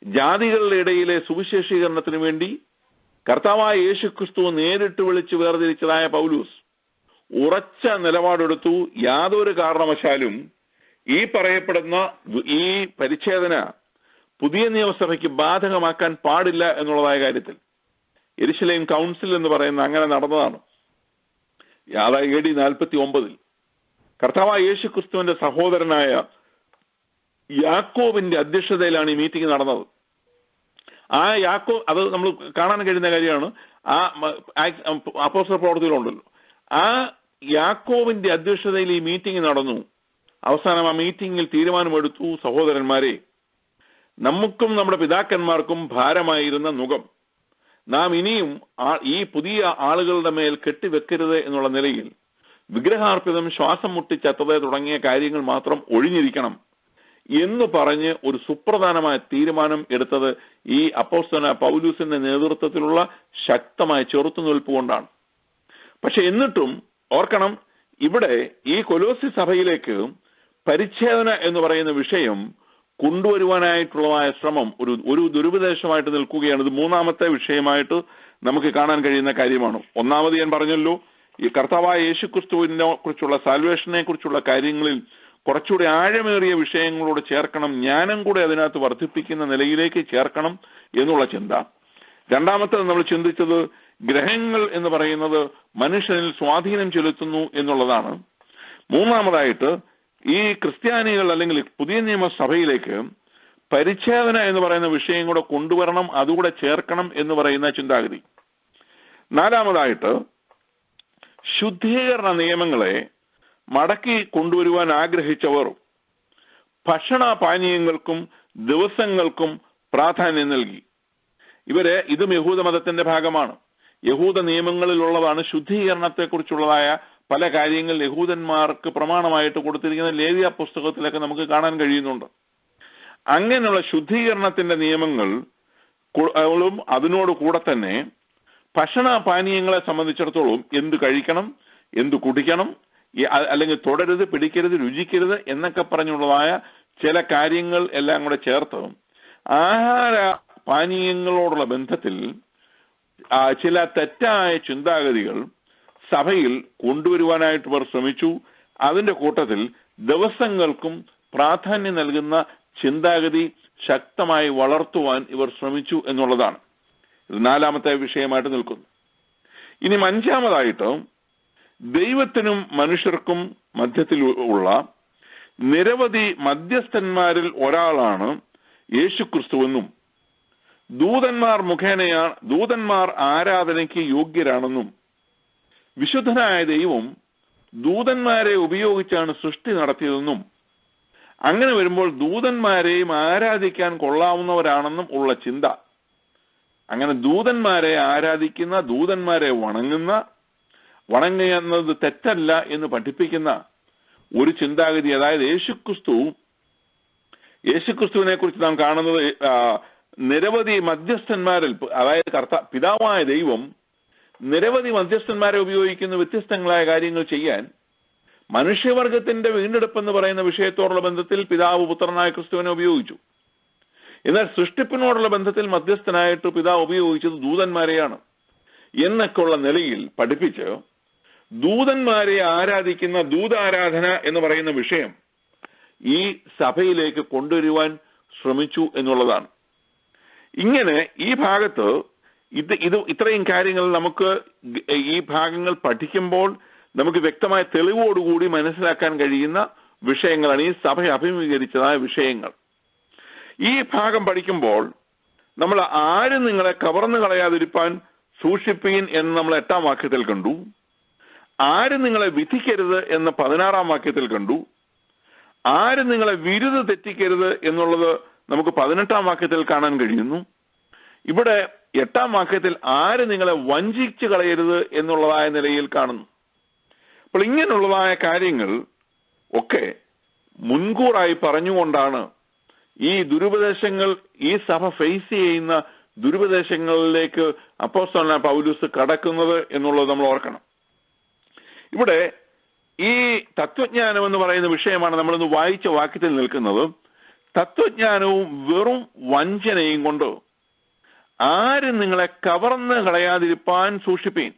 ജാതികളുടെ ഇടയിലെ സുവിശേഷീകരണത്തിന് വേണ്ടി കർത്താവായ യേശുക്രിസ്തു നേരിട്ട് വിളിച്ച് വേർതിരിച്ചതായ പൗലൂസ് ഉറച്ച നിലപാടെടുത്തു. യാതൊരു കാരണവശാലും ഈ പറയപ്പെടുന്ന ഈ പരിച്ഛേദന പുതിയ നിയമസഭയ്ക്ക് ബാധകമാക്കാൻ പാടില്ല എന്നുള്ളതായ കാര്യത്തിൽ യെരുശലേം കൗൺസിൽ എന്ന് പറയുന്ന അങ്ങനെ നടന്നതാണ്. അതായത് AD 49 കർത്താവായ യേശുക്രിസ്തുവിന്റെ സഹോദരനായ യാക്കോബിന്റെ അധ്യക്ഷതയിലാണ് ഈ മീറ്റിംഗ് നടന്നത്. ആ യാക്കോബ്, അത് നമ്മൾ കാണാൻ കഴിയുന്ന കാര്യമാണ്, ആ അപ്പോസ്തല പ്രവർത്തികളുണ്ടല്ലോ, ആ യാക്കോബിന്റെ അധ്യക്ഷതയിൽ ഈ മീറ്റിംഗ് നടന്നു. അവസാനം ആ മീറ്റിംഗിൽ തീരുമാനമെടുത്തു, സഹോദരന്മാരെ, നമുക്കും നമ്മുടെ പിതാക്കന്മാർക്കും ഭാരമായിരുന്ന നുകം നാം ഇനിയും ഈ പുതിയ ആളുകളുടെ മേൽ കെട്ടിവെക്കരുത് എന്നുള്ള നിലയിൽ വിഗ്രഹാർപ്പിതം, ശ്വാസം മുട്ടിച്ചത്തത് തുടങ്ങിയ കാര്യങ്ങൾ മാത്രം ഒഴിഞ്ഞിരിക്കണം എന്ന് പറഞ്ഞ് ഒരു സുപ്രധാനമായ തീരുമാനം എടുത്തത് ഈ അപ്പോസ്തലനായ പൗലൂസിന്റെ നേതൃത്വത്തിലുള്ള ശക്തമായ ചെറുത്തുനിൽപ്പ് കൊണ്ടാണ്. പക്ഷെ എന്നിട്ടും ഓർക്കണം, ഇവിടെ ഈ കൊലോസി സഭയിലേക്ക് പരിച്ഛേദന എന്ന് പറയുന്ന വിഷയം കൊണ്ടുവരുവാനായിട്ടുള്ളതായ ശ്രമം ഒരു ദുരുപദേശമായിട്ട് നിൽക്കുകയാണ്. ഇത് 3-ാമത്തെ വിഷയമായിട്ട് നമുക്ക് കാണാൻ കഴിയുന്ന കാര്യമാണ്. ഒന്നാമത് ഞാൻ പറഞ്ഞല്ലോ, ഈ കർത്താവായ യേശുക്രിസ്തുവിനെ കുറിച്ചുള്ള സാൽവേഷനെ കുറിച്ചുള്ള കാര്യങ്ങളിൽ കുറച്ചുകൂടി ആഴമേറിയ വിഷയങ്ങളോട് ചേർക്കണം, ജ്ഞാനം കൂടെ അതിനകത്ത് വർദ്ധിപ്പിക്കുന്ന നിലയിലേക്ക് ചേർക്കണം എന്നുള്ള ചിന്ത. രണ്ടാമത്തേത് നമ്മൾ ചിന്തിച്ചത് ഗ്രഹങ്ങൾ എന്ന് പറയുന്നത് മനുഷ്യനിൽ സ്വാധീനം ചെലുത്തുന്നു എന്നുള്ളതാണ്. മൂന്നാമതായിട്ട് ഈ ക്രിസ്ത്യാനികൾ അല്ലെങ്കിൽ പുതിയ നിയമസഭയിലേക്ക് പരിച്ഛേദന എന്ന് പറയുന്ന വിഷയം കൂടെ കൊണ്ടുവരണം, അതുകൂടെ ചേർക്കണം എന്ന് പറയുന്ന ചിന്താഗതി. നാലാമതായിട്ട് ശുദ്ധീകരണ നിയമങ്ങളെ മടക്കി കൊണ്ടുവരുവാൻ ആഗ്രഹിച്ചവർ ഭക്ഷണ പാനീയങ്ങൾക്കും ദിവസങ്ങൾക്കും പ്രാധാന്യം നൽകി. ഇതും യഹൂദ മതത്തിന്റെ ഭാഗമാണ്. യഹൂദ നിയമങ്ങളിലുള്ളതാണ്. ശുദ്ധീകരണത്തെക്കുറിച്ചുള്ളതായ പല കാര്യങ്ങൾ യഹൂദന്മാർക്ക് പ്രമാണമായിട്ട് കൊടുത്തിരിക്കുന്ന ലേവ്യ പുസ്തകത്തിലൊക്കെ നമുക്ക് കാണാൻ കഴിയുന്നുണ്ട്. അങ്ങനെയുള്ള ശുദ്ധീകരണത്തിന്റെ നിയമങ്ങളും അതിനോട് കൂടെ തന്നെ ഭക്ഷണ പാനീയങ്ങളെ സംബന്ധിച്ചിടത്തോളം എന്ത് കഴിക്കണം, എന്ത് കുടിക്കണം, അല്ലെങ്കിൽ തുടരുത്, പിടിക്കരുത്, രുചിക്കരുത് എന്നൊക്കെ പറഞ്ഞുള്ളതായ ചില കാര്യങ്ങൾ എല്ലാം കൂടെ ചേർത്ത് ആഹാര പാനീയങ്ങളോടുള്ള ബന്ധത്തിൽ ചില തെറ്റായ ചിന്താഗതികൾ സഭയിൽ കൊണ്ടുവരുവാനായിട്ട് ഇവർ ശ്രമിച്ചു. അതിന്റെ കൂട്ടത്തിൽ ദിവസങ്ങൾക്കും പ്രാധാന്യം നൽകുന്ന ചിന്താഗതി ശക്തമായി വളർത്തുവാൻ ഇവർ ശ്രമിച്ചു എന്നുള്ളതാണ്. ഇത് നാലാമത്തെ വിഷയമായിട്ട് നിൽക്കുന്നു. ഇനി അഞ്ചാമതായിട്ട് ദൈവത്തിനും മനുഷ്യർക്കും മധ്യത്തിൽ ഉള്ള നിരവധി മധ്യസ്ഥന്മാരിൽ ഒരാളാണ് യേശുക്രിസ്തുവെന്നും ദൂതന്മാർ ആരാധനയ്ക്ക് യോഗ്യരാണെന്നും വിശുദ്ധനായ ദൈവം ദൂതന്മാരെ ഉപയോഗിച്ചാണ് സൃഷ്ടി നടത്തിയതെന്നും അങ്ങനെ വരുമ്പോൾ ദൂതന്മാരെയും ആരാധിക്കാൻ കൊള്ളാവുന്നവരാണെന്നും ഉള്ള ചിന്ത. അങ്ങനെ ദൂതന്മാരെ ആരാധിക്കുന്ന, ദൂതന്മാരെ വണങ്ങുന്നത് തെറ്റല്ല എന്ന് പഠിപ്പിക്കുന്ന ഒരു ചിന്താഗതി. അതായത് യേശുക്രിസ്തുവിനെ കുറിച്ച് നാം കാണുന്നത് നിരവധി മധ്യസ്ഥന്മാരിൽ, അതായത് പിതാവായ ദൈവം നിരവധി മധ്യസ്ഥന്മാരെ ഉപയോഗിക്കുന്ന വ്യത്യസ്തങ്ങളായ കാര്യങ്ങൾ ചെയ്യാൻ. മനുഷ്യവർഗത്തിന്റെ വീണ്ടെടുപ്പെന്ന് പറയുന്ന വിഷയത്തോടുള്ള ബന്ധത്തിൽ പിതാവ് പുത്രനായ ക്രിസ്തുവിനെ ഉപയോഗിച്ചു. എന്നാൽ സൃഷ്ടിപ്പിനോടുള്ള ബന്ധത്തിൽ മധ്യസ്ഥനായിട്ട് പിതാവ് ഉപയോഗിച്ചത് ദൂതന്മാരെയാണ് എന്നൊക്കെയുള്ള നിലയിൽ പഠിപ്പിച്ച് ദൂതന്മാരെ ആരാധിക്കുന്ന ദൂതാരാധന എന്ന് പറയുന്ന വിഷയം ഈ സഭയിലേക്ക് കൊണ്ടുവരുവാൻ ശ്രമിച്ചു എന്നുള്ളതാണ്. ഇങ്ങനെ ഈ ഭാഗത്ത് ഇത്രയും കാര്യങ്ങൾ നമുക്ക് ഈ ഭാഗങ്ങൾ പഠിക്കുമ്പോൾ നമുക്ക് വ്യക്തമായ തെളിവോടുകൂടി മനസ്സിലാക്കാൻ കഴിയുന്ന വിഷയങ്ങളാണ് ഈ സഭ അഭിമുഖീകരിച്ചതായ വിഷയങ്ങൾ. ഈ ഭാഗം പഠിക്കുമ്പോൾ നമ്മൾ ആരും നിങ്ങളെ കവർന്നു കളയാതിരിപ്പാൻ സൂക്ഷിപ്പീൻ എന്ന് നമ്മൾ 8-ാം വാക്യത്തിൽ കണ്ടു. ആരും നിങ്ങളെ വിധിക്കരുത് എന്ന് 16-ാം വാക്യത്തിൽ കണ്ടു. ആരും നിങ്ങളെ വിരുത് തെറ്റിക്കരുത് എന്നുള്ളത് നമുക്ക് 18-ാം വാക്യത്തിൽ കാണാൻ കഴിയുന്നു. ഇവിടെ 8-ാം വാക്യത്തിൽ ആരും നിങ്ങളെ വഞ്ചിച്ചു കളയരുത് എന്നുള്ളതായ നിലയിൽ കാണുന്നു. അപ്പോൾ ഇങ്ങനെയുള്ളതായ കാര്യങ്ങൾ ഒക്കെ മുൻകൂറായി പറഞ്ഞുകൊണ്ടാണ് ഈ ദുരുപദേശങ്ങൾ, ഈ സഭ ഫേസ് ചെയ്യുന്ന ദുരുപദേശങ്ങളിലേക്ക് അപ്പോസ്തലനായ പൗലോസ് കടക്കുന്നത് എന്നുള്ളത് നമ്മൾ ഓർക്കണം. ഇവിടെ ഈ തത്വജ്ഞാനം എന്ന് പറയുന്ന വിഷയമാണ് നമ്മളിന്ന് വായിച്ച വാക്യത്തിൽ നിൽക്കുന്നത്. തത്വജ്ഞാനവും വെറും വഞ്ചനയും കൊണ്ട് ആരും നിങ്ങളെ കവർന്ന് കളയാതിരിപ്പാൻ സൂക്ഷിപ്പീൻ.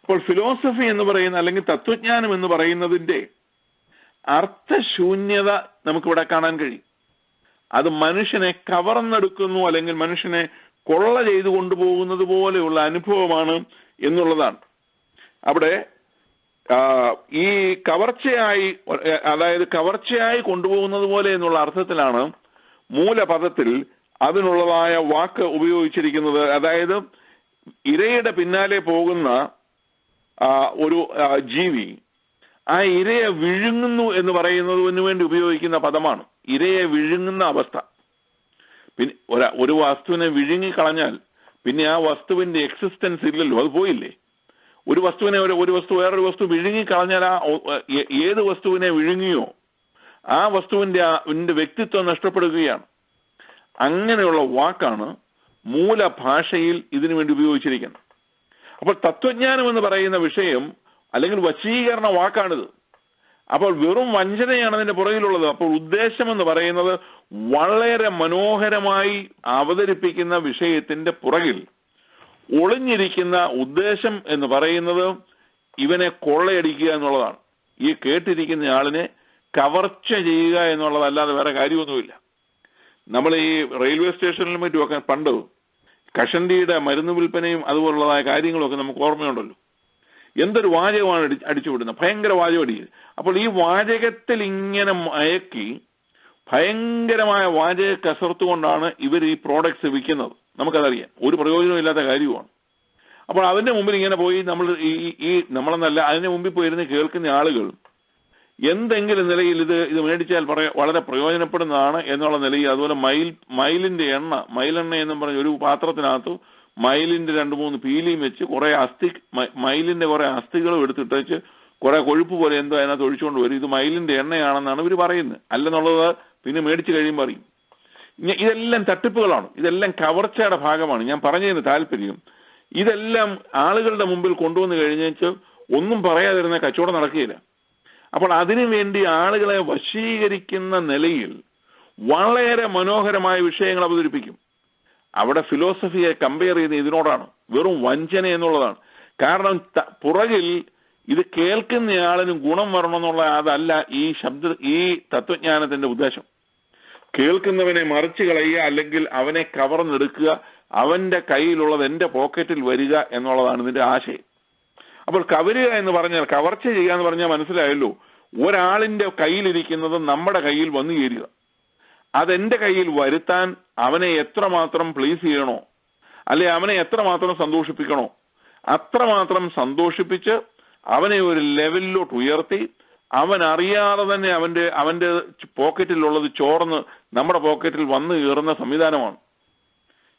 അപ്പോൾ ഫിലോസഫി എന്ന് പറയുന്ന അല്ലെങ്കിൽ തത്വജ്ഞാനം എന്ന് പറയുന്നതിന്റെ അർത്ഥശൂന്യത നമുക്കിവിടെ കാണാൻ കഴിയും. അത് മനുഷ്യനെ കവർന്നെടുക്കുന്നു, അല്ലെങ്കിൽ മനുഷ്യനെ കൊള്ള ചെയ്തു കൊണ്ടുപോകുന്നത് പോലെയുള്ള അനുഭവമാണ് എന്നുള്ളതാണ്. അവിടെ ഈ കവർച്ചയായി കൊണ്ടുപോകുന്നത് പോലെ എന്നുള്ള അർത്ഥത്തിലാണ് മൂലപദത്തിൽ അതിനുള്ളതായ വാക്ക് ഉപയോഗിച്ചിരിക്കുന്നത്. അതായത് ഇരയുടെ പിന്നാലെ പോകുന്ന ഒരു ജീവി ആ ഇരയെ വിഴുങ്ങുന്നു എന്ന് പറയുന്നതിന് വേണ്ടി ഉപയോഗിക്കുന്ന പദമാണ്. ഇരയെ വിഴുങ്ങുന്ന അവസ്ഥ. പിന്നെ ഒരു വസ്തുവിനെ വിഴുങ്ങിക്കളഞ്ഞാൽ പിന്നെ ആ വസ്തുവിന്റെ എക്സിസ്റ്റൻസ് ഇല്ലല്ലോ, അത് പോയില്ലേ. ഒരു വസ്തു വേറൊരു വസ്തു വിഴുങ്ങിക്കളഞ്ഞാൽ ഏത് വസ്തുവിനെ വിഴുങ്ങിയോ ആ വസ്തുവിന്റെ വ്യക്തിത്വം നഷ്ടപ്പെടുകയാണ്. അങ്ങനെയുള്ള വാക്കാണ് മൂലഭാഷയിൽ ഇതിനു വേണ്ടി ഉപയോഗിച്ചിരിക്കുന്നത്. അപ്പോൾ തത്വജ്ഞാനം എന്ന് പറയുന്ന വിഷയം അല്ലെങ്കിൽ വശീകരണ വാക്കാണിത്. അപ്പോൾ വെറും വഞ്ചനയാണ് അതിന്റെ പുറകിലുള്ളത്. അപ്പോൾ ഉദ്ദേശം എന്ന് പറയുന്നത് വളരെ മനോഹരമായി അവതരിപ്പിക്കുന്ന വിഷയത്തിന്റെ പുറകിൽ ഒളിഞ്ഞിരിക്കുന്ന ഉദ്ദേശം എന്ന് പറയുന്നത് ഇവനെ കൊള്ളയടിക്കുക എന്നുള്ളതാണ്. ഈ കേട്ടിരിക്കുന്ന ആളിനെ കവർച്ച ചെയ്യുക എന്നുള്ളതല്ലാതെ വേറെ കാര്യമൊന്നുമില്ല. നമ്മൾ ഈ റെയിൽവേ സ്റ്റേഷനിലും മറ്റുമൊക്കെ പണ്ട് കഷണ്ടിയുടെ മരുന്ന് വിൽപ്പനയും അതുപോലുള്ളതായ കാര്യങ്ങളൊക്കെ നമുക്ക് ഓർമ്മയുണ്ടല്ലോ. എന്തൊരു വാചകമാണ് അടിച്ചുവിടുന്നത്, ഭയങ്കര വാചകം അടിക്കുക. അപ്പോൾ ഈ വാചകത്തിൽ ഇങ്ങനെ മയക്കി ഭയങ്കരമായ വാചക കസർത്ത് കൊണ്ടാണ് ഇവർ ഈ പ്രോഡക്ട്സ് വിൽക്കുന്നത്. നമുക്കതറിയാം, ഒരു പ്രയോജനമില്ലാത്ത കാര്യമാണ്. അപ്പോൾ അതിന്റെ മുമ്പിൽ ഇങ്ങനെ പോയി നമ്മൾ നമ്മളെന്നല്ല, അതിന്റെ മുമ്പിൽ പോയിരുന്ന് കേൾക്കുന്ന ആളുകൾ എന്തെങ്കിലും നിലയിൽ ഇത് മേടിച്ചാൽ വളരെ പ്രയോജനപ്പെടുന്നതാണ് എന്നുള്ള നിലയിൽ, അതുപോലെ മയിലെണ്ണ എന്നും പറഞ്ഞ ഒരു പാത്രത്തിനകത്ത് മയിലിന്റെ 2-3 പീലിയും വെച്ച് മയിലിന്റെ കുറെ അസ്ഥികളും എടുത്തിട്ട് വെച്ച് കുറെ കൊഴുപ്പ് പോലെ എന്തോ അതിനകത്ത് ഒഴിച്ചുകൊണ്ട് വരും. ഇത് മയിലിന്റെ എണ്ണയാണെന്നാണ് ഇവർ പറയുന്നത്. അല്ലെന്നുള്ളത് പിന്നെ മേടിച്ചു കഴിയുമ്പോൾ അറിയും. ഇതെല്ലാം തട്ടിപ്പുകളാണ്, ഇതെല്ലാം കവർച്ചയുടെ ഭാഗമാണ്. ഞാൻ പറഞ്ഞതിന് താല്പര്യം, ഇതെല്ലാം ആളുകളുടെ മുമ്പിൽ കൊണ്ടുവന്ന് കഴിഞ്ഞേച്ച് ഒന്നും പറയാതിരുന്ന കച്ചവടം നടക്കുകയില്ല. അപ്പോൾ അതിനു വേണ്ടി ആളുകളെ വശീകരിക്കുന്ന നിലയിൽ വളരെ മനോഹരമായ വിഷയങ്ങൾ അവതരിപ്പിക്കും. അവിടെ ഫിലോസഫിയെ കമ്പയർ ചെയ്യുന്ന ഇതിനോടാണ്, വെറും വഞ്ചന എന്നുള്ളതാണ്. കാരണം പുറകിൽ ഇത് കേൾക്കുന്നയാളിനും ഗുണം വരണമെന്നുള്ള അതല്ല ഈ തത്വജ്ഞാനത്തിന്റെ ഉദ്ദേശം. കേൾക്കുന്നവനെ മറിച്ച് കളയുക, അല്ലെങ്കിൽ അവനെ കവർന്നെടുക്കുക, അവന്റെ കയ്യിലുള്ളത് എന്റെ പോക്കറ്റിൽ വരിക എന്നുള്ളതാണ് ഇതിന്റെ ആശയം. അപ്പോൾ കവരുക എന്ന് പറഞ്ഞാൽ, കവർച്ച ചെയ്യുക എന്ന് പറഞ്ഞാൽ മനസ്സിലായല്ലോ, ഒരാളിന്റെ കയ്യിലിരിക്കുന്നത് നമ്മുടെ കയ്യിൽ വന്നു ചേരുക. അതെന്റെ കയ്യിൽ വരുത്താൻ അവനെ എത്രമാത്രം പ്ലീസ് ചെയ്യണോ, അല്ലെ അവനെ എത്രമാത്രം സന്തോഷിപ്പിക്കണോ, അത്രമാത്രം സന്തോഷിപ്പിച്ച് അവനെ ഒരു ലെവലിലോട്ട് ഉയർത്തി അവൻ അറിയാതെ തന്നെ അവന്റെ പോക്കറ്റിലുള്ളത് ചോർന്ന് നമ്മുടെ പോക്കറ്റിൽ വന്നു കയറുന്ന സംവിധാനമാണ്.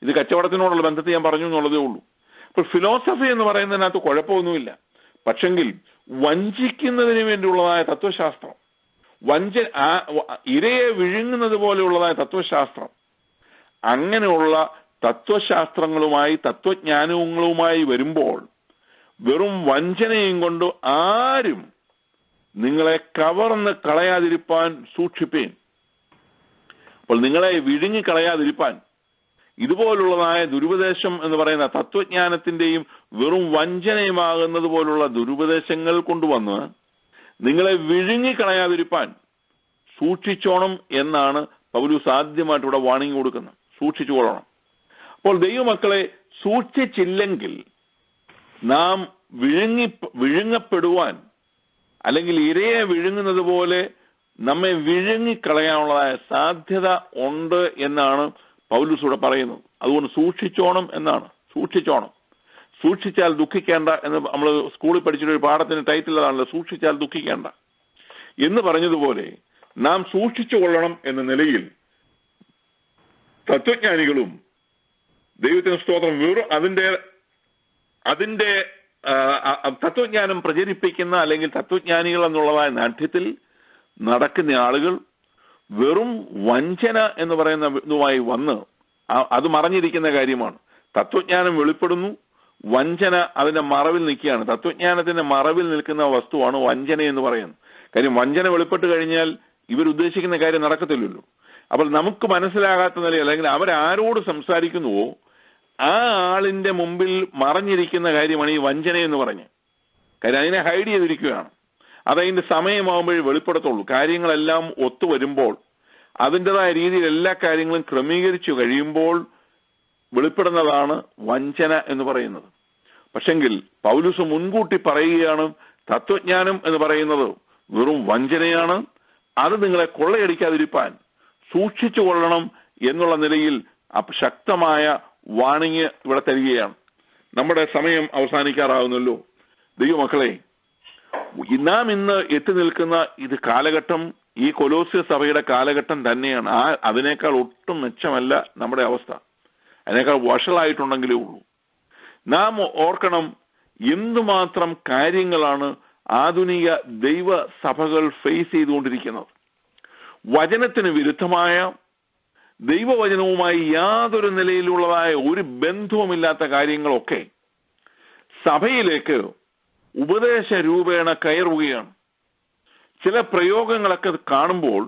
ഇത് കച്ചവടത്തിനോടുള്ള ബന്ധത്തിൽ ഞാൻ പറഞ്ഞു എന്നുള്ളതേ ഉള്ളൂ. അപ്പോൾ ഫിലോസഫി എന്ന് പറയുന്നതിനകത്ത് കുഴപ്പമൊന്നുമില്ല. പക്ഷെങ്കിൽ വഞ്ചിക്കുന്നതിന് വേണ്ടിയുള്ളതായ തത്വശാസ്ത്രം, ഇരയെ വിഴുങ്ങുന്നത് പോലെയുള്ളതായ തത്വശാസ്ത്രം, അങ്ങനെയുള്ള തത്വശാസ്ത്രങ്ങളുമായി തത്വജ്ഞാനങ്ങളുമായി വരുമ്പോൾ വെറും വഞ്ചനയും കൊണ്ട് ആരും നിങ്ങളെ കവർന്ന് കളയാതിരിപ്പാൻ സൂക്ഷിപ്പേൻ. അപ്പോൾ നിങ്ങളെ വിഴുങ്ങിക്കളയാതിരിപ്പാൻ ഇതുപോലുള്ളതായ ദുരുപദേശം എന്ന് പറയുന്ന തത്വജ്ഞാനത്തിന്റെയും വെറും വഞ്ചനയുമാകുന്നത് പോലുള്ള ദുരുപദേശങ്ങൾ കൊണ്ടുവന്ന് നിങ്ങളെ വിഴുങ്ങിക്കളയാതിരിപ്പാൻ സൂക്ഷിച്ചോണം എന്നാണ് പൗലോസ് ആദ്യമായിട്ട് ഇവിടെ വാണിംഗ് കൊടുക്കുന്നത്. സൂക്ഷിച്ചുകൊള്ളണം. അപ്പോൾ ദൈവമക്കളെ സൂക്ഷിച്ചില്ലെങ്കിൽ നാം വിഴുങ്ങപ്പെടുവാൻ, അല്ലെങ്കിൽ ഇരയെ വിഴുങ്ങുന്നത് പോലെ നമ്മെ വിഴുങ്ങിക്കളയാനുള്ളതായ സാധ്യത ഉണ്ട് എന്നാണ് പൗലോസ് ഇവിടെ പറയുന്നത്. അതുകൊണ്ട് സൂക്ഷിച്ചോണം എന്നാണ്. സൂക്ഷിച്ചാൽ ദുഃഖിക്കേണ്ട എന്ന് നമ്മൾ സ്കൂളിൽ പഠിച്ചിട്ടൊരു പാഠത്തിന്റെ ടൈറ്റിൽ അതാണല്ലോ, സൂക്ഷിച്ചാൽ ദുഃഖിക്കേണ്ട എന്ന് പറഞ്ഞതുപോലെ നാം സൂക്ഷിച്ചു കൊള്ളണം എന്ന നിലയിൽ തത്വജ്ഞാനികളും ദൈവത്തിന് സ്തോത്രം വെറും അതിന്റെ തത്വജ്ഞാനം പ്രചരിപ്പിക്കുന്ന, അല്ലെങ്കിൽ തത്വജ്ഞാനികൾ എന്നുള്ളതായ നാട്യത്തിൽ നടക്കുന്ന ആളുകൾ വെറും വഞ്ചന എന്ന് പറയുന്ന ഇതുമായി വന്ന് അത് മറഞ്ഞിരിക്കുന്ന കാര്യമാണ്. തത്വജ്ഞാനം വെളിപ്പെടുന്നു, വഞ്ചന അതിന്റെ മറവിൽ നിൽക്കുകയാണ്. തത്വജ്ഞാനത്തിന്റെ മറവിൽ നിൽക്കുന്ന വസ്തുവാണ് വഞ്ചന എന്ന് പറയുന്നത്. കാര്യം വഞ്ചന വെളിപ്പെട്ട് കഴിഞ്ഞാൽ ഇവരുദ്ദേശിക്കുന്ന കാര്യം നടക്കത്തില്ലല്ലോ. അപ്പോൾ നമുക്ക് മനസ്സിലാകാത്ത നിലയിൽ, അല്ലെങ്കിൽ അവരാരോട് സംസാരിക്കുന്നുവോ ആ ആളിന്റെ മുമ്പിൽ മറഞ്ഞിരിക്കുന്ന കാര്യമാണ് ഈ വഞ്ചന എന്ന് പറഞ്ഞ്. കാര്യം അതിനെ ഹൈഡ് ചെയ്തിരിക്കുകയാണ്. അതതിന്റെ സമയമാകുമ്പോഴേ വെളിപ്പെടുത്തുള്ളൂ. കാര്യങ്ങളെല്ലാം ഒത്തുവരുമ്പോൾ, അതിൻ്റെതായ രീതിയിൽ എല്ലാ കാര്യങ്ങളും ക്രമീകരിച്ചു കഴിയുമ്പോൾ വെളിപ്പെടുന്നതാണ് വഞ്ചന എന്ന് പറയുന്നത്. പക്ഷെങ്കിൽ പൗലോസ് മുൻകൂട്ടി പറയുകയാണ്, തത്വജ്ഞാനം എന്ന് പറയുന്നത് വെറും വഞ്ചനയാണ്, അത് നിങ്ങളെ കൊള്ളയടിക്കാതിരിപ്പാൻ സൂക്ഷിച്ചു കൊള്ളണം എന്നുള്ള നിലയിൽ ശക്തമായ വാണിംഗ് ഇവിടെ തരികയാണ്. നമ്മുടെ സമയം അവസാനിക്കാറാവുന്നല്ലോ. ദൈവമക്കളെ, നാം ഇന്ന് എത്തി നിൽക്കുന്ന ഇത് കാലഘട്ടം ഈ കൊലോസ്യ സഭയുടെ കാലഘട്ടം തന്നെയാണ്. അതിനേക്കാൾ ഒട്ടും മെച്ചമല്ല നമ്മുടെ അവസ്ഥ. അതിനേക്കാൾ വഷളായിട്ടുണ്ടെങ്കിലേ ഉള്ളൂ. നാം ഓർക്കണം എന്തുമാത്രം കാര്യങ്ങളാണ് ആധുനിക ദൈവസഭകൾ ഫേസ് ചെയ്തുകൊണ്ടിരിക്കുന്നത്. വചനത്തിന് വിരുദ്ധമായ, ദൈവവചനവുമായി യാതൊരു നിലയിലുള്ളതായ ഒരു ബന്ധവുമില്ലാത്ത കാര്യങ്ങളൊക്കെ സഭയിലേക്ക് ഉപദേശ രൂപേണ കയറുകയാണ്. ചില പ്രയോഗങ്ങളൊക്കെ കാണുമ്പോൾ